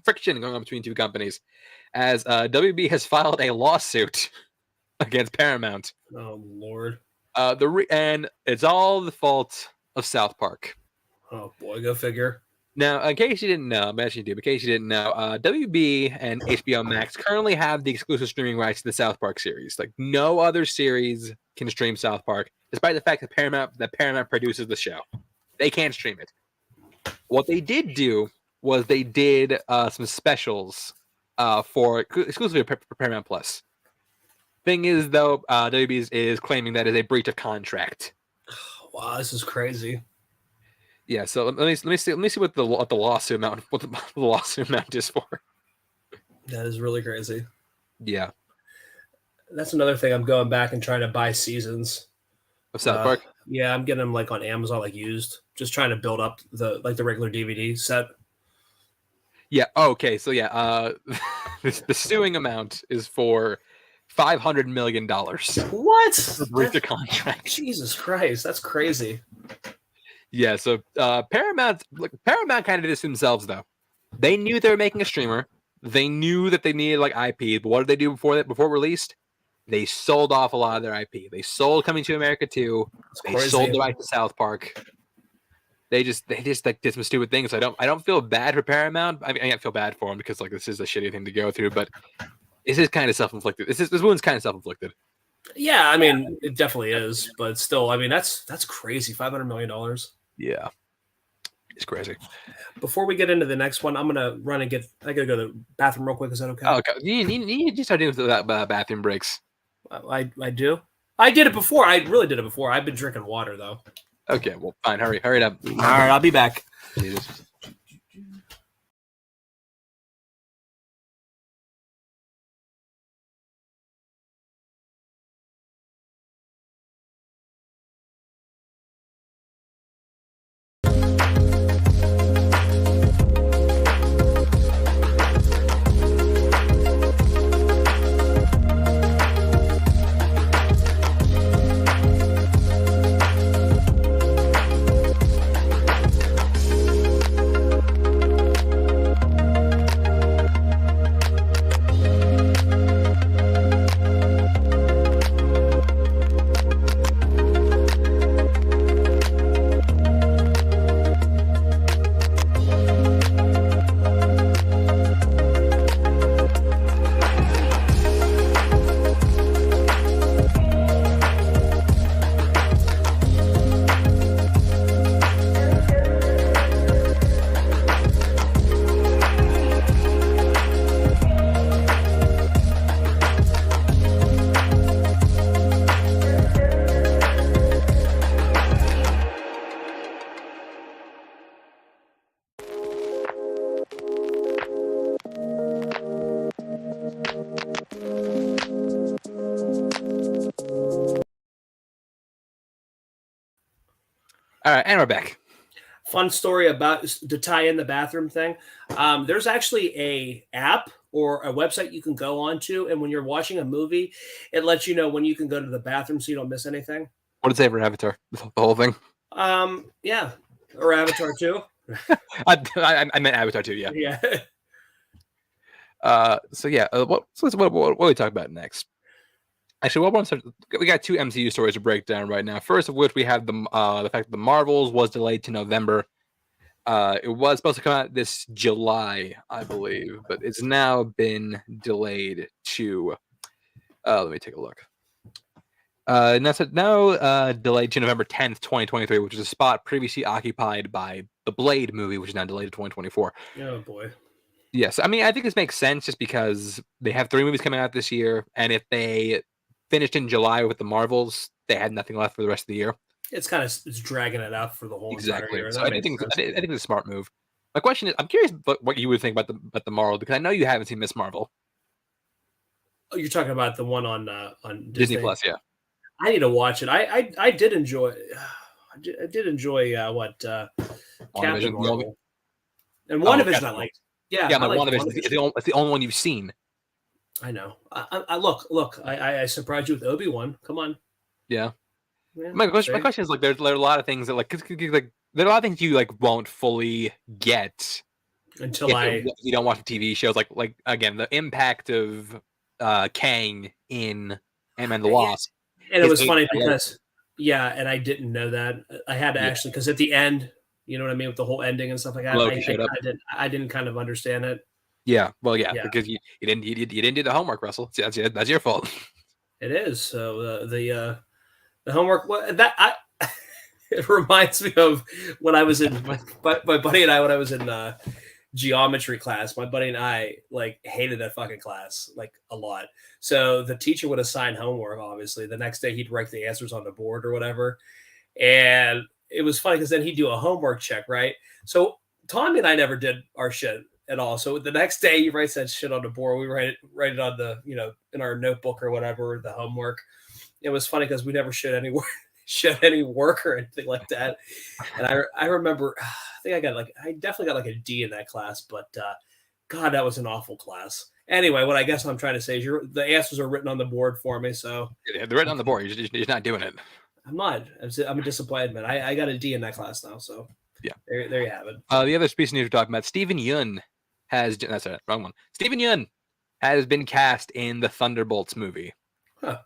friction going on between two companies, as WB has filed a lawsuit against Paramount. Oh Lord! And it's all the fault of South Park. Oh boy, go figure. Now, in case you didn't know, I'm actually do, but in case you didn't know, WB and HBO Max currently have the exclusive streaming rights to the South Park series. Like no other series can stream South Park, despite the fact that Paramount produces the show. They can't stream it. What they did do was they did some specials exclusively for Paramount Plus. Thing is, though, WB is claiming that is a breach of contract. Wow, this is crazy. Yeah, so let me see what the lawsuit amount is for. That is really crazy. Yeah, that's another thing. I'm going back and trying to buy seasons of South Park. Yeah, I'm getting them like on Amazon, like used. Just trying to build up the regular DVD set. Yeah. Okay. So yeah, the suing amount is for $500 million. What? For breach of contract. Jesus Christ, that's crazy. Yeah, so Paramount kind of did this themselves, though. They knew they were making a streamer. They knew that they needed like IP, but what did they do before released? They sold off a lot of their IP. They sold Coming to America 2. They sold the right to South Park. They just like did some stupid things. I don't feel bad for Paramount. I mean, I can't feel bad for them because like this is a shitty thing to go through, but this is kind of self-inflicted. This wound's kind of self-inflicted. Yeah, I mean, it definitely is, but still, I mean, that's crazy. $500 million. Yeah, it's crazy. Before we get into the next one, I'm gonna run and I gotta go to the bathroom real quick. Is that okay? Oh, okay. You need to start doing that bathroom breaks. I do. I did it before. I really did it before. I've been drinking water though. Okay, well, fine. Hurry it up. All right, I'll be back. Jesus. All right, and we're back. Fun story about to tie in the bathroom thing. There's actually a app or a website you can go onto, and when you're watching a movie, it lets you know when you can go to the bathroom so you don't miss anything. What did it say for Avatar? The whole thing? Yeah, or Avatar too. I meant Avatar too. Yeah. Yeah. So yeah. What are we talking about next? Actually, we got two MCU stories to break down right now. First of which we have the fact that the Marvels was delayed to November. It was supposed to come out this July, I believe, but it's now been delayed to. Let me take a look. Now delayed to November 10th, 2023, which is a spot previously occupied by the Blade movie, which is now delayed to 2024. Oh boy. Yes, I mean I think this makes sense just because they have 3 movies coming out this year, and if they finished in July with the Marvels, they had nothing left for the rest of the year. It's dragging it out for the whole entire year. So I think it's a smart move. My question is, I'm curious what you would think about the Marvel, because I know you haven't seen Miss Marvel. Oh, you're talking about the one on Disney Plus, yeah. I need to watch it. I did enjoy. I did enjoy Captain Marvel. And WandaVision I liked. Yeah, WandaVision. It's the only one you've seen. I know. I look. I surprised you with Obi-Wan. Come on. Yeah. My question is like there are a lot of things that like there are a lot of things you like won't fully get until you don't watch the TV shows. Like again, the impact of Kang in Ant-Man the Wasp. And it was funny because and I didn't know that. I had to actually, because at the end, you know what I mean, with the whole ending and stuff like that. I didn't kind of understand it. Yeah, well, yeah. Because you didn't do the homework, Russell. That's your fault. It is. So the homework it reminds me of when I was in my buddy and I when I was in geometry class. My buddy and I like hated that fucking class like a lot. So the teacher would assign homework. Obviously, the next day he'd write the answers on the board or whatever, and it was funny because then he'd do a homework check, right? So Tommy and I never did our shit at all. So the next day he writes that shit on the board. We write it on the in our notebook or whatever, the homework. It was funny because we never showed any work or anything like that. And I remember, I definitely got like a D in that class, but God, that was an awful class. Anyway, what I guess I'm trying to say is the answers are written on the board for me. So they're written on the board. You're just not doing it. I'm not. I'm a disappointment. I got a D in that class now. So yeah, there you have it. The other piece of news we're talking about, Steven Yeun that's it, wrong one. Steven Yeun has been cast in the Thunderbolts movie. Huh.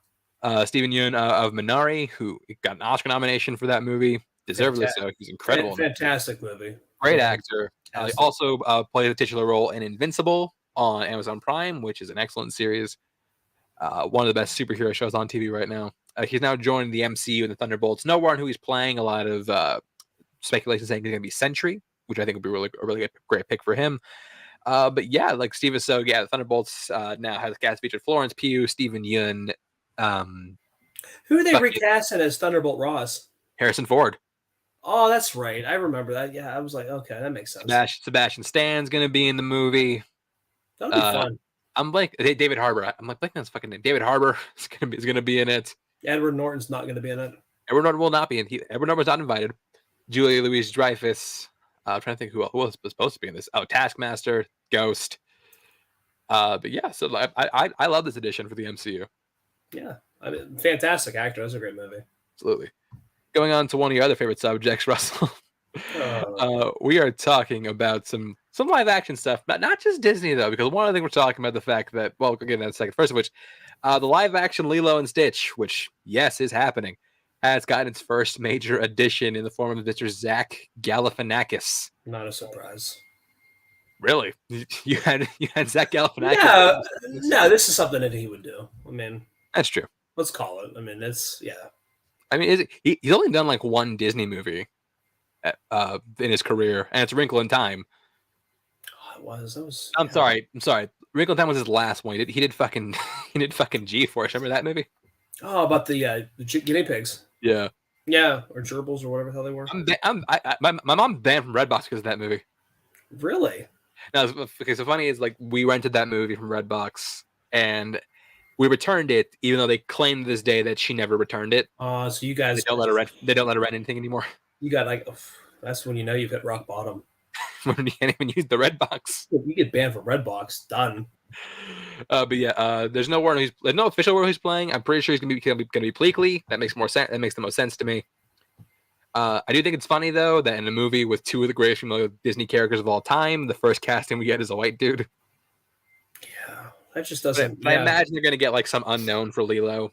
Steven Yeun of Minari, who got an Oscar nomination for that movie, deservedly so. He's incredible. Fantastic movie. Great actor. He also played a titular role in Invincible on Amazon Prime, which is an excellent series. One of the best superhero shows on TV right now. He's now joined the MCU and the Thunderbolts. Nowhere on who he's playing. A lot of speculation saying he's going to be Sentry, which I think would be a really great pick for him. But yeah, like Steve is so the Thunderbolts now has cast featured Florence Pugh, Steven Yeun. Who are they recasting as Thunderbolt Ross? Harrison Ford. Oh, that's right. I remember that. Yeah, I was like, okay, that makes sense. Sebastian Stan's gonna be in the movie. That'll be fun. I'm like David Harbour. I'm like that's fucking name. David Harbour is gonna be in it. Edward Norton's not going to be in it. Edward Norton will not be in. Edward Norton was not invited. Julia Louis-Dreyfus. I'm trying to think who was supposed to be in this. Oh, Taskmaster, Ghost. But yeah, so I love this edition for the MCU. Yeah, I mean, fantastic actor. That's a great movie. Absolutely. Going on to one of your other favorite subjects, Russell. We are talking about some live action stuff, but not just Disney though, because one of the things we're talking about the fact that, well, we'll get into that in a second. First of which, the live action Lilo and Stitch, which yes is happening, has gotten its first major addition in the form of Mr. Zach Galifianakis. Not a surprise. Really, you had Zach Galifianakis? Yeah, no, this is something that he would do. I mean, that's true. Let's call it. I mean, it's I mean, he's only done like one Disney movie in his career, and it's Wrinkle in Time. Oh, it was. I'm sorry. Wrinkle in Time was his last one. He did fucking G-Force. Remember that movie? Oh, about the guinea pigs. Yeah. Yeah, or gerbils or whatever the hell they were. My mom banned from Redbox because of that movie. Really? Now, okay, so funny is like we rented that movie from Redbox and we returned it, even though they claimed this day that she never returned it. So you guys they don't let her rent anything anymore. You got like that's when you know you've hit rock bottom. When you can't even use the Redbox. You get banned from Redbox, done. But yeah, there's no official word he's playing. I'm pretty sure he's gonna be Pleakley. That makes more sense. That makes the most sense to me. I do think it's funny though that in a movie with two of the greatest female Disney characters of all time, the first casting we get is a white dude. Yeah, that just doesn't. I imagine they're gonna get like some unknown for Lilo.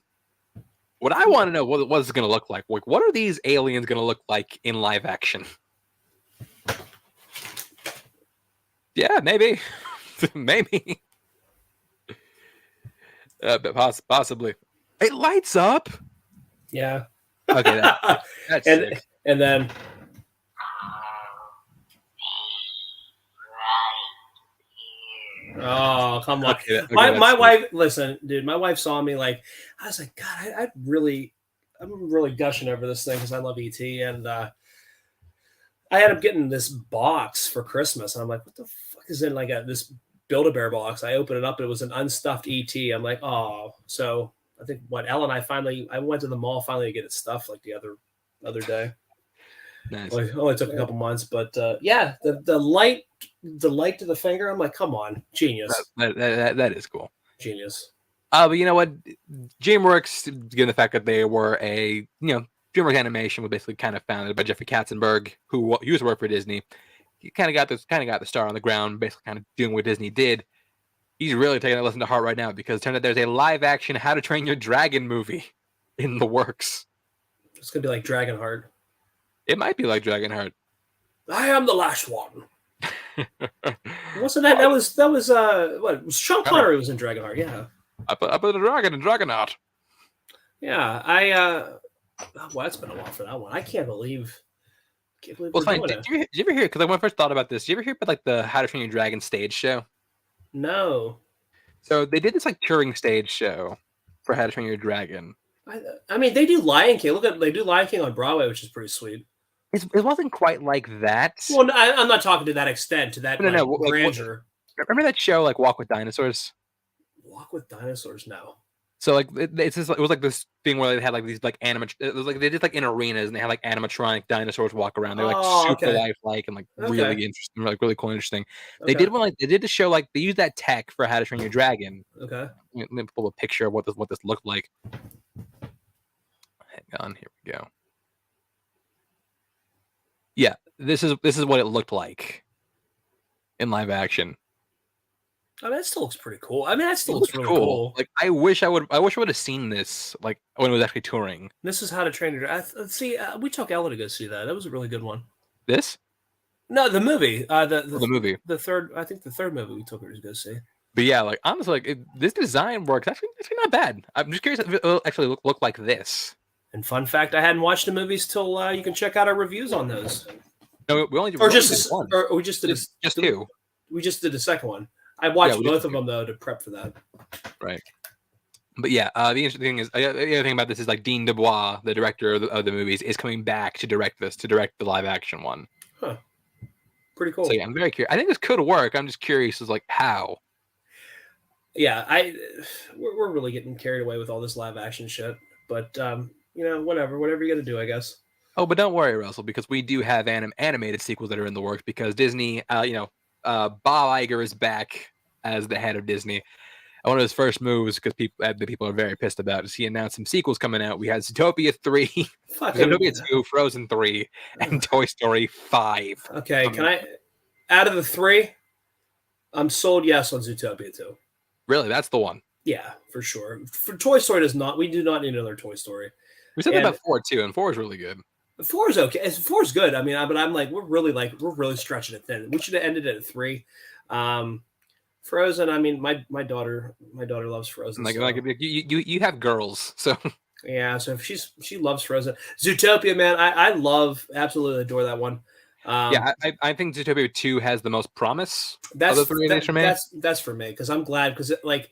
What I want to know what is it gonna look like? Like, what are these aliens gonna look like in live action? Yeah, maybe, maybe. But possibly. It lights up. Yeah. Okay, that's sick. And then. Oh, come on. Okay, my wife, listen, dude, my wife saw me like, I was like, God, I'm really gushing over this thing because I love ET. And I ended up getting this box for Christmas. And I'm like, what the fuck is in like this Build-A-Bear box? I opened it up. It was an unstuffed ET. I'm like, oh, so I think Elle and I went to the mall finally to get it stuffed like the other day. Nice. Well, it only took a couple months, but yeah, the light to the finger. I'm like, come on, genius. That is cool. Genius. But you know what? DreamWorks, given the fact that they were DreamWorks Animation was basically kind of founded by Jeffrey Katzenberg, who used to work for Disney. He kind of got the star on the ground, basically kind of doing what Disney did. He's really taking that lesson to heart right now because it turned out there's a live action How to Train Your Dragon movie in the works. It's gonna be like Dragonheart. It might be like Dragonheart. I am the last one. Wasn't that? That was what? Sean Connery was in Dragonheart. Yeah. I put a dragon in Dragonheart. Yeah, well, it's been a while for that one. I can't believe. Well, fine. Did you ever hear? Because when I first thought about this, did you ever hear about like the How to Train Your Dragon stage show? No. So they did this like touring stage show for How to Train Your Dragon. I mean, they do Lion King. They do Lion King on Broadway, which is pretty sweet. It wasn't quite like that. Well, I'm not talking to that extent, to that grandeur. Remember that show, like Walk with Dinosaurs? Walk with Dinosaurs, no. So like it was like this thing where they had like these like it was like they did like in arenas and they had like animatronic dinosaurs walk around. They're like super lifelike and like really interesting, like really cool and interesting. They did the show like they used that tech for How to Train Your Dragon. Okay. Let me pull a picture of what this looked like. Hang on, here we go. Yeah, this is what it looked like in live action. I mean, that still looks pretty cool. I mean, that still looks really cool. Like, I wish I would have seen this like when it was actually touring. This is How to Train Your Dragon. See, we took Ella to go see that. That was a really good one. This? No, the movie. The movie. The third. I think the third movie we took her to go see. But yeah, like honestly, like this design works actually not bad. I'm just curious if it'll actually look like this. And fun fact, I hadn't watched the movies till you can check out our reviews on those. No, we only did one. Or we just did just two. We just did the second one. I watched both of them though to prep for that. Right. But yeah, the interesting thing is the other thing about this is like Dean Dubois, the director of the movies, is coming back to direct the live action one. Huh. Pretty So cool. yeah, I'm very curious. I think this could work. I'm just curious as like how. Yeah, we're really getting carried away with all this live action shit. But whatever you got to do, I guess. Oh, but don't worry, Russell, because we do have animated sequels that are in the works. Because Disney, Bob Iger is back as the head of Disney. One of his first moves, because the people are very pissed about, is he announced some sequels coming out. We had Zootopia 3, Fucking. Zootopia 2, Frozen 3, and Toy Story 5. Okay, can I? Out of the three, I'm sold yes on Zootopia 2. Really, that's the one. Yeah, for sure. For Toy Story does not. We do not need another Toy Story. We said that And about 4 too, and 4 is really good. 4 is okay. 4 is good. I mean, but I'm like, we're really stretching it thin. We should have ended it at 3. Frozen. I mean, my daughter loves Frozen. Like, So. like you have girls, so Yeah, so if she loves Frozen. Zootopia, man, I absolutely adore that one. yeah, I think Zootopia 2 has the most promise of the three. That's for me because I'm glad because like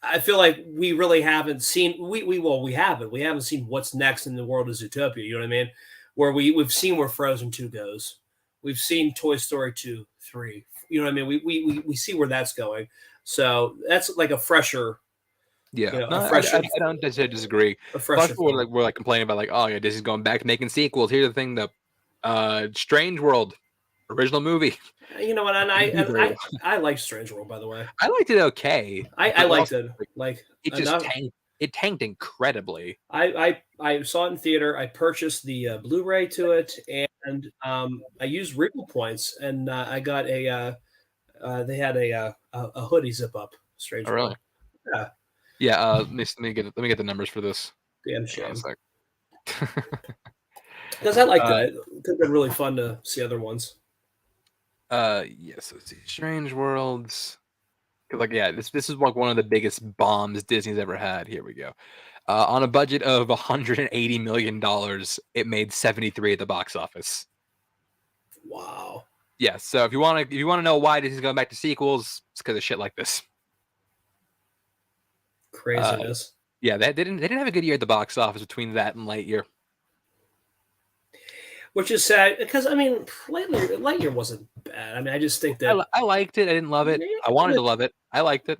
I feel like we really haven't seen we haven't seen what's next in the world of Zootopia. You know what I mean? Where we've seen where Frozen 2 goes, we've seen Toy Story 2, 3. You know what I mean? We see where that's going. So that's like a fresher. Yeah, You know, no, a fresher. I don't disagree. A A fresher. lot of people were like complaining about like, oh yeah, Disney's going back to making sequels. Here's the thing, the Strange World original movie. You know what? And I like Strange World, by the way. I liked it okay. I liked it. Like it just tanked. It tanked incredibly. I saw it in theater. I purchased the Blu-ray to it, and I used Regal points, and I got they had a hoodie zip up. Strange. Oh, really? Yeah. Yeah. Let me get the numbers for this. Damn shame. Because I liked it. It could have been really fun to see other ones. Yes. Let's see. Strange Worlds. Like, yeah, this is like one of the biggest bombs Disney's ever had. Here we go. On a budget of $180 million, it made 73 at the box office. Wow. Yeah, so if you want to know why Disney's going back to sequels, it's because of shit like this. Craziness. Yeah, they didn't have a good year at the box office between that and Lightyear. Which is sad because I mean, Lightyear wasn't bad. I mean, I just think that I liked it. I didn't love it. I wanted to love it. I liked it.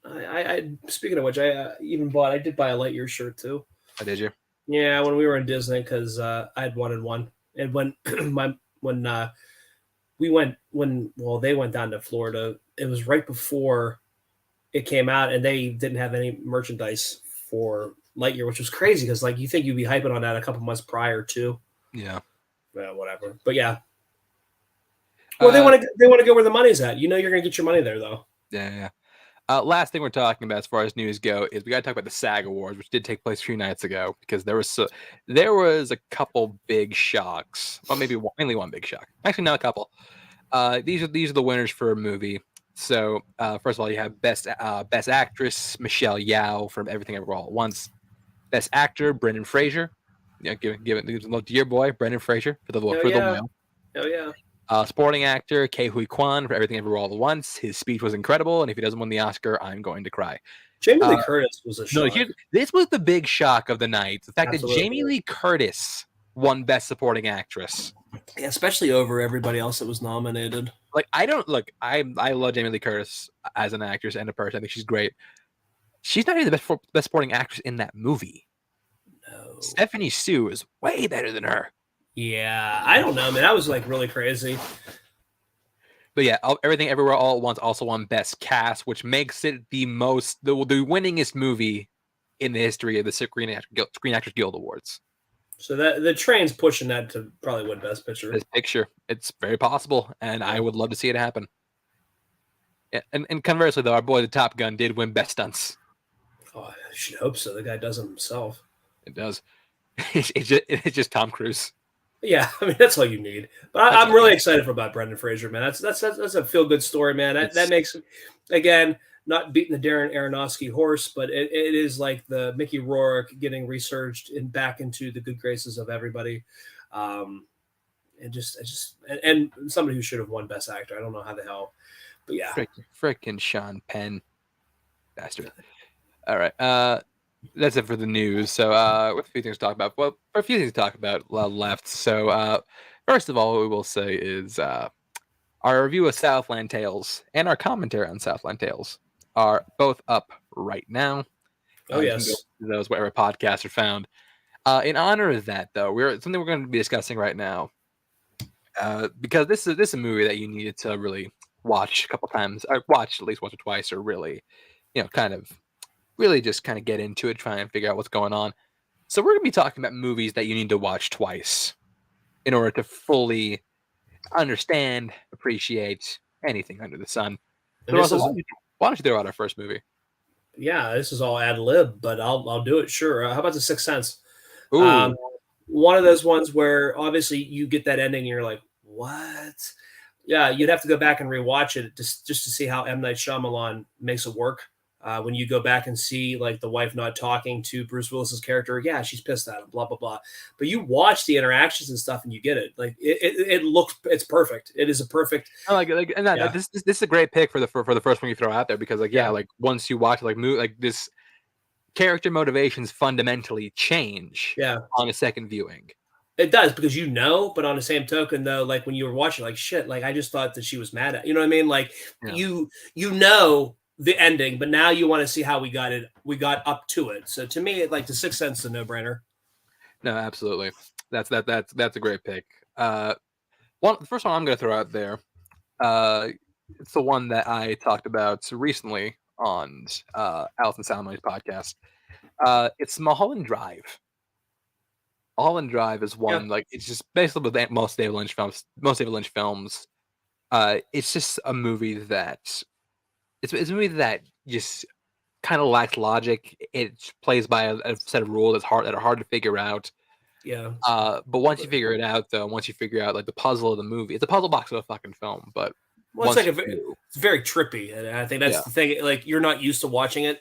I speaking of which, I did buy a Lightyear shirt too. Oh, did you? Yeah, when we were in Disney because I had wanted one, and when they went down to Florida, it was right before it came out, and they didn't have any merchandise for Lightyear, which was crazy because like you think you'd be hyping on that a couple months prior too. Yeah. Well, whatever. But yeah. Well, they want to go where the money's at. You know, you're gonna get your money there though. Yeah. Last thing we're talking about as far as news go is we got to talk about the SAG Awards, which did take place a few nights ago because there was a couple big shocks. Well, maybe mainly one big shock. Actually, not a couple. These are the winners for a movie. So first of all, you have best actress Michelle Yeoh from Everything Everywhere All at Once. Best actor Brendan Fraser. Yeah, give it love to your boy Brendan Fraser for the whale. Oh yeah. Supporting actor Ke Huy Quan for Everything Everywhere All at Once. His speech was incredible, and if he doesn't win the Oscar, I'm going to cry. Jamie Lee Curtis was a shock. No, this was the big shock of the night. The fact Absolutely. that Jamie Lee Curtis won Best Supporting Actress. Yeah, especially over everybody else that was nominated. Like, I love Jamie Lee Curtis as an actress and a person. I think she's great. She's not even the best supporting actress in that movie. No. Stephanie Sue is way better than her. Yeah, I don't know, man. That was like really crazy. But yeah, Everything Everywhere All at Once also won Best Cast, which makes it the winningest movie in the history of the Screen Actors Guild Awards. So that the train's pushing that to probably win Best Picture. Best Picture, it's very possible, and I would love to see it happen. Yeah, and conversely, though, our boy the Top Gun did win Best Stunts. Oh, I should hope so. The guy does it himself. It does. It's just Tom Cruise. Yeah, I mean that's all you need. But I'm really excited about Brendan Fraser, man. That's a feel good story, man. That makes, again, not beating the Darren Aronofsky horse, but it is like the Mickey Rourke getting resurged and back into the good graces of everybody, and somebody who should have won Best Actor. I don't know how the hell, but yeah, frickin' Sean Penn, bastard. All right. That's it for the news. So, with a few things to talk about. Well, a few things to talk about left. So, first of all, what we will say is our review of Southland Tales and our commentary on Southland Tales are both up right now. Oh You can go yes. to those wherever podcasts are found. In honor of that, though, we're going to be discussing right now because this is a movie that you needed to really watch a couple times, or watch at least once or twice, or really, kind of really just kind of get into it, try and figure out what's going on. So we're gonna be talking about movies that you need to watch twice in order to fully understand, appreciate anything under the sun. And So this Russell, is why don't you throw out our first movie? yeah, this is all ad lib, but I'll do it. Sure. How about the Sixth Sense? Um, Ooh, one of those ones where obviously you get that ending and you're like, what? Yeah, you'd have to go back and rewatch it just to see how M. Night Shyamalan makes it work. When you go back and see like the wife not talking to Bruce Willis's character, yeah, she's pissed at him, blah blah blah. But you watch the interactions and stuff, and you get it. Like it looks, it's perfect. It is a perfect. I like and Yeah, this is a great pick for the first one you throw out there because yeah, like once you watch like this character motivations fundamentally change yeah. on a second viewing. It does because but on the same token, though, like when you were watching, like shit, like I just thought that she was mad at you know what I mean? Like Yeah. you know the ending, but now you want to see how we got up to it. So to me, like the Sixth Sense is a no brainer. No, absolutely. That's a great pick. The first one I'm going to throw out there. It's the one that I talked about recently on Allison Salmon's podcast. It's Mulholland Drive. Mulholland Drive is Yeah, one like it's just basically with most David Lynch films. Most David Lynch films. It's just a movie that it's a movie that just kind of lacks logic. It plays by a set of rules that are hard to figure out. yeah. But once you figure it out, though, once you figure out like the puzzle of the movie, it's a puzzle box of a fucking film. But Well, it's once like you do, it's very trippy, and I think that's yeah, the thing. Like you're not used to watching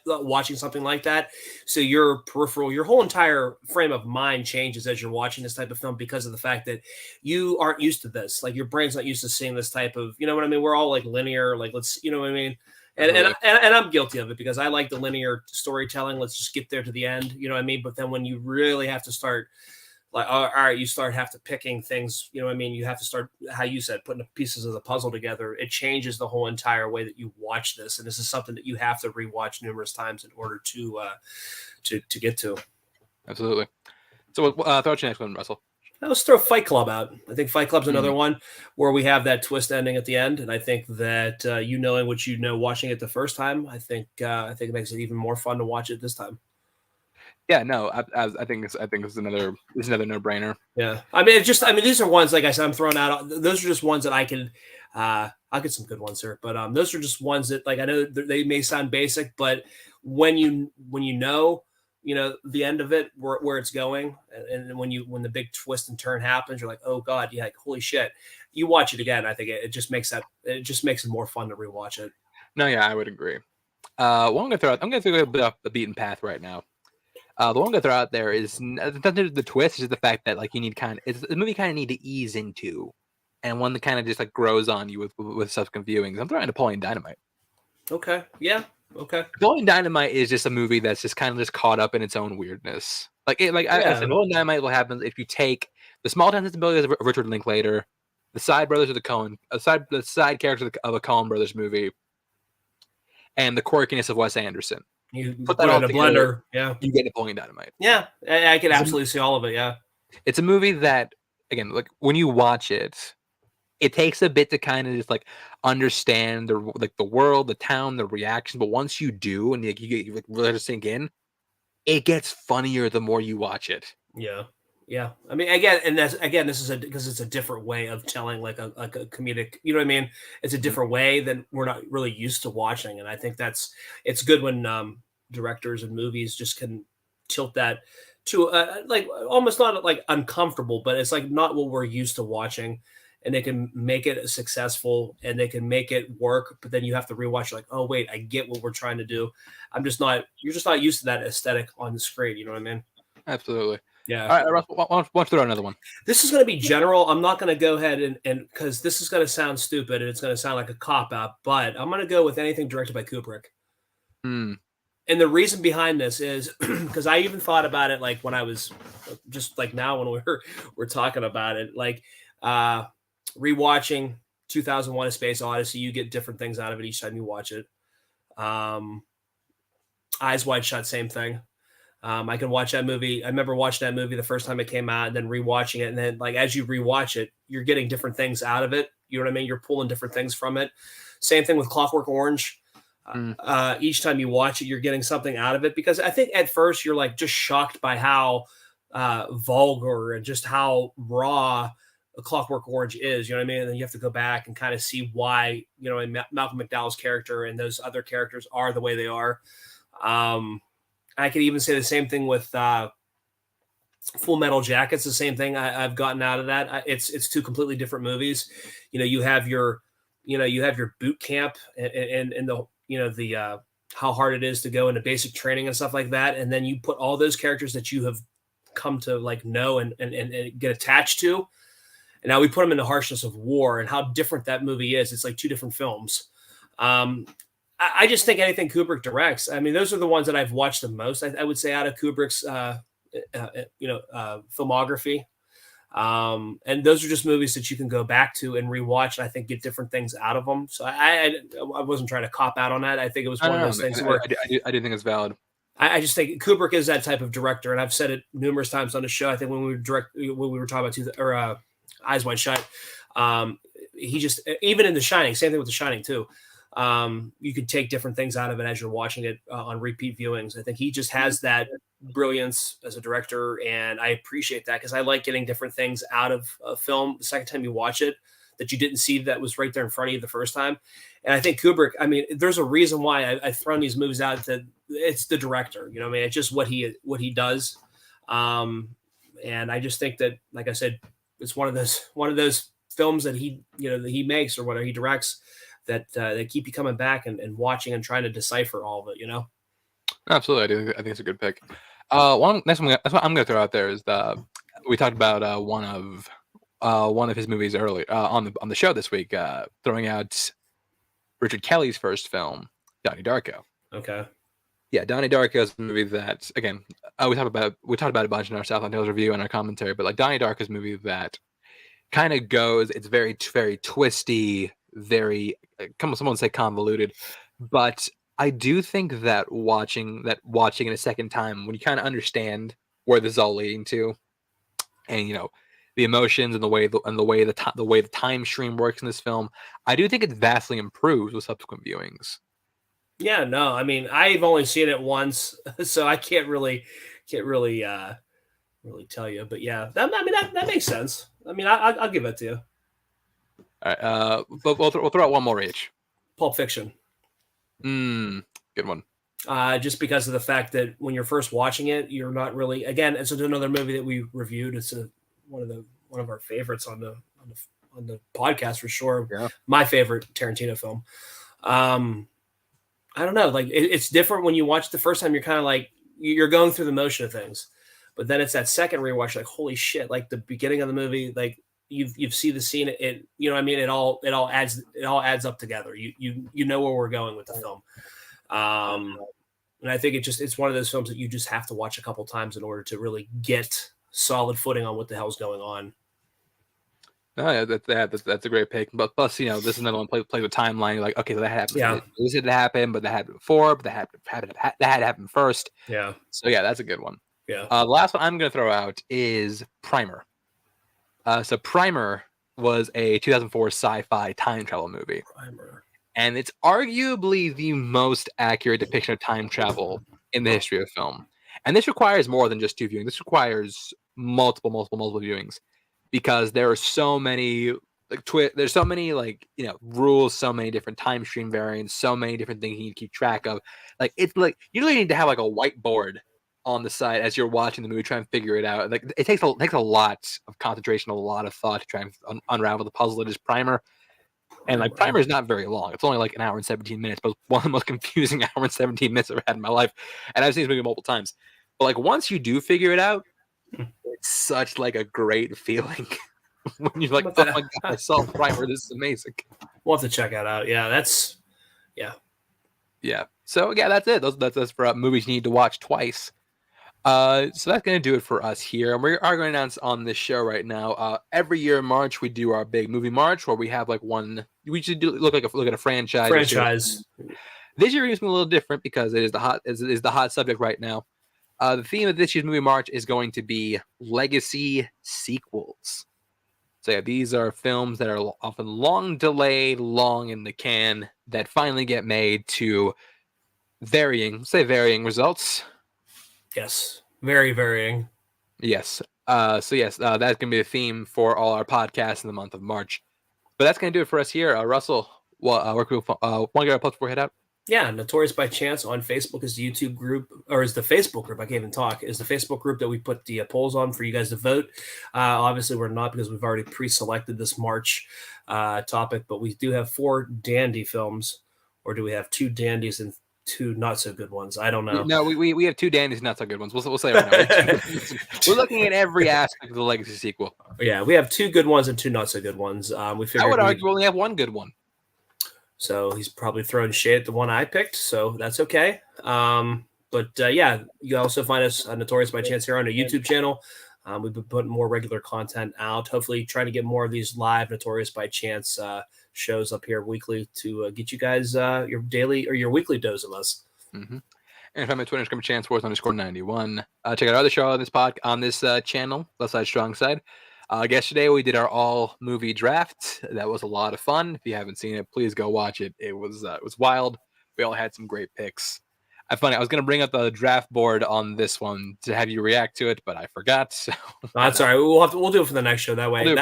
something like that, so your peripheral, your whole entire frame of mind changes as you're watching this type of film because of the fact that you aren't used to this. Like your brain's not used to seeing this type of, you know what I mean? We're all like linear, like let's, you know what I mean? And and absolutely, and I'm guilty of it because I like the linear storytelling. Let's just get there to the end, you know what I mean? But then when you really have to start like all right, you start have to picking things, you know what I mean? You have to start, how you said, putting the pieces of the puzzle together. It changes the whole entire way that you watch this, and this is something that you have to rewatch numerous times in order to get to. absolutely. So throw out your next one, Russell. Now let's throw Fight Club out. I think Fight Club's Hmm. another one where we have that twist ending at the end, and I think that you knowing what you know watching it the first time, I think it makes it even more fun to watch it this time. Yeah, no, I think it's another no brainer. Yeah, I mean, these are ones like I said, I'm throwing out. Those are just ones that I can. I'll get some good ones here, but those are just ones that like I know they may sound basic, but when you know the end of it, where it's going, and when the big twist and turn happens, you're like, oh god, yeah, like, holy shit. You watch it again, I think it just makes it more fun to rewatch it. No, yeah, I would agree. Well, I'm gonna throw a bit off the beaten path right now. The one I'm gonna throw out there is the twist is the fact that like you need it's the movie kind of need to ease into, and one that kind of just like grows on you with subsequent viewings. I'm throwing Napoleon Dynamite. Okay, yeah, okay, Napoleon Dynamite is just a movie that's just kind of just caught up in its own weirdness. I said, yeah, Napoleon Dynamite will happen if you take the small town sensibilities of Richard Linklater, the side brothers of the side characters of a Coen Brothers movie, and the quirkiness of Wes Anderson. you Put that put it all in a together, blender, yeah, you get Napoleon Dynamite. yeah, I can absolutely see all of it, yeah. It's a movie that, again, like when you watch it, it takes a bit to kind of just like understand the world, the town, the reaction. But once you do, and you like really sink in, it gets funnier the more you watch it. Yeah. Yeah. I mean, again, this is because it's a different way of telling like a comedic, you know what I mean? It's a Mhm. different way than we're not really used to watching. And I think it's good when directors and movies just can tilt that to like almost not like uncomfortable, but it's like not what we're used to watching. And they can make it successful and they can make it work, but then you have to rewatch like, oh wait, I get what we're trying to do. You're just not used to that aesthetic on the screen. You know what I mean? Absolutely. Yeah. All right, Russell, why don't you throw out another one? This is going to be general. I'm not going to go ahead and because this is going to sound stupid and it's going to sound like a cop out, but I'm going to go with anything directed by Kubrick. Hmm. And the reason behind this is because I even thought about it like when I was just like now when we're talking about it, like rewatching 2001: A Space Odyssey, you get different things out of it each time you watch it. Eyes Wide Shut, same thing. I can watch that movie. I remember watching that movie the first time it came out, and then rewatching it, and then like as you rewatch it, you're getting different things out of it. You know what I mean? You're pulling different things from it. Same thing with Clockwork Orange. Each time you watch it, you're getting something out of it because I think at first you're like just shocked by how vulgar and just how raw a Clockwork Orange is. You know what I mean? And then you have to go back and kind of see why Malcolm McDowell's character and those other characters are the way they are. I could even say the same thing with Full Metal Jacket's the same thing I've gotten out of that. It's two completely different movies. You have your boot camp and the how hard it is to go into basic training and stuff like that, and then you put all those characters that you have come to like know and get attached to, and now we put them in the harshness of war and how different that movie is. It's like two different films. I just think anything Kubrick directs, I mean, those are the ones that I've watched the most. I would say out of Kubrick's, filmography. And those are just movies that you can go back to and rewatch, and I think get different things out of them. So I wasn't trying to cop out on that. I think it was one of those things where I do think it's valid. I just think Kubrick is that type of director, and I've said it numerous times on the show. I think when we were talking about Eyes Wide Shut, he just even in The Shining, same thing with The Shining too. You could take different things out of it as you're watching it on repeat viewings. I think he just has that brilliance as a director, and I appreciate that because I like getting different things out of a film the second time you watch it that you didn't see that was right there in front of you the first time. And I think Kubrick, I mean, there's a reason why I've thrown these movies out. That it's the director, you know what I mean? It's just what he does. And I just think that, like I said, it's one of those films that that he makes or whether he directs that keep you coming back and watching and trying to decipher all of it, Absolutely. I think it's a good pick. Next one I'm going to throw out there is we talked about one of his movies earlier on the show this week, throwing out Richard Kelly's first film, Donnie Darko. Okay. Yeah, Donnie Darko is a movie that, again, we talked about it a bunch in our Southland Tales review and our commentary, but like Donnie Darko is a movie that kind of it's very, very twisty, very, someone say convoluted, but I do think that watching it a second time, when you kind of understand where this is all leading to, and the emotions and the way the time stream works in this film, I do think it vastly improves with subsequent viewings. Yeah, no, I mean, I've only seen it once, so I can't really tell you. But yeah, that makes sense. I mean, I'll give it to you. All right, but we'll throw out one more each. Pulp Fiction. Good one. Just because of the fact that when you're first watching it, you're not really. Again, it's another movie that we reviewed. It's one of our favorites on the podcast for sure. Yeah. My favorite Tarantino film. I don't know. Like it's different when you watch it the first time. You're kind of like you're going through the motion of things, but then it's that second rewatch. Like holy shit! Like the beginning of the movie, like you've seen the scene. It you know what I mean. It all adds up together. You know where we're going with the film. And I think it's one of those films that you just have to watch a couple times in order to really get solid footing on what the hell's going on. Oh, yeah, that's a great pick. But plus, this is another one play with timeline. You're like, okay, so that happened. Yeah. This didn't happen, but that happened before. But that had to happen first. Yeah. So yeah, that's a good one. Yeah. The last one I'm going to throw out is Primer. So Primer was a 2004 sci-fi time travel movie. Primer. And it's arguably the most accurate depiction of time travel in the history of film. And this requires more than just two viewings. This requires multiple viewings, because there are so many there's so many rules, so many different time stream variants, so many different things you need to keep track of. Like it's like you really need to have like a whiteboard on the side as you're watching the movie, trying to figure it out. Like it takes a lot of concentration, a lot of thought to try and unravel the puzzle that is Primer. And like Primer is not very long. It's only like an hour and 17 minutes, but one of the most confusing hour and 17 minutes I've ever had in my life. And I've seen this movie multiple times. But like once you do figure it out, it's such like a great feeling when you're like, oh my god, I saw Primer. This is amazing. We'll have to check that out. Yeah, So yeah, that's it. That's for movies you need to watch twice. So that's going to do it for us here. And we are going to announce on this show right now. Every year in March, we do our big movie march where we have like one. We should look at a franchise. This year is going to be a little different because it is the hot subject right now. The theme of this year's movie march is going to be legacy sequels. So yeah, these are films that are often long delayed, long in the can, that finally get made to varying results. Yes, very varying. Yes. That's going to be the theme for all our podcasts in the month of March. But that's going to do it for us here. Russell, where can we want to get our plugs before we head out? Yeah, Notorious by Chance on Facebook is the YouTube group, or is the Facebook group. I can't even talk. Is the Facebook group that we put the polls on for you guys to vote. Obviously, we're not because we've already pre-selected this March topic, but we do have 4 dandy films, or do we have 2 dandies and 2 not so good ones? I don't know. No, we have 2 dandies, not so good ones. We'll say right now. We're looking at every aspect of the legacy sequel. Yeah, we have 2 good ones and 2 not so good ones. We figured I would argue we only have 1 good one. So he's probably throwing shade at the one I picked, so that's okay. Yeah, you can also find us on Notorious by Chance here on a YouTube channel. We've been putting more regular content out. Hopefully, trying to get more of these live Notorious by Chance shows up here weekly to get you guys your daily or your weekly dose of us. Mm-hmm. And find my Twitter, Instagram, Chance_91. Check out our other show on this channel, Left Side Strong Side. Yesterday we did our all movie draft. That was a lot of fun. If you haven't seen it, please go watch it. It was wild. We all had some great picks. I was going to bring up the draft board on this one to have you react to it, but I forgot. So that's all right. We'll do it for the next show. That way, and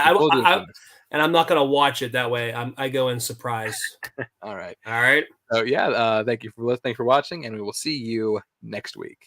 I'm not going to watch it that way. I go in surprise. All right. So yeah, thank you for listening, for watching, and we will see you next week.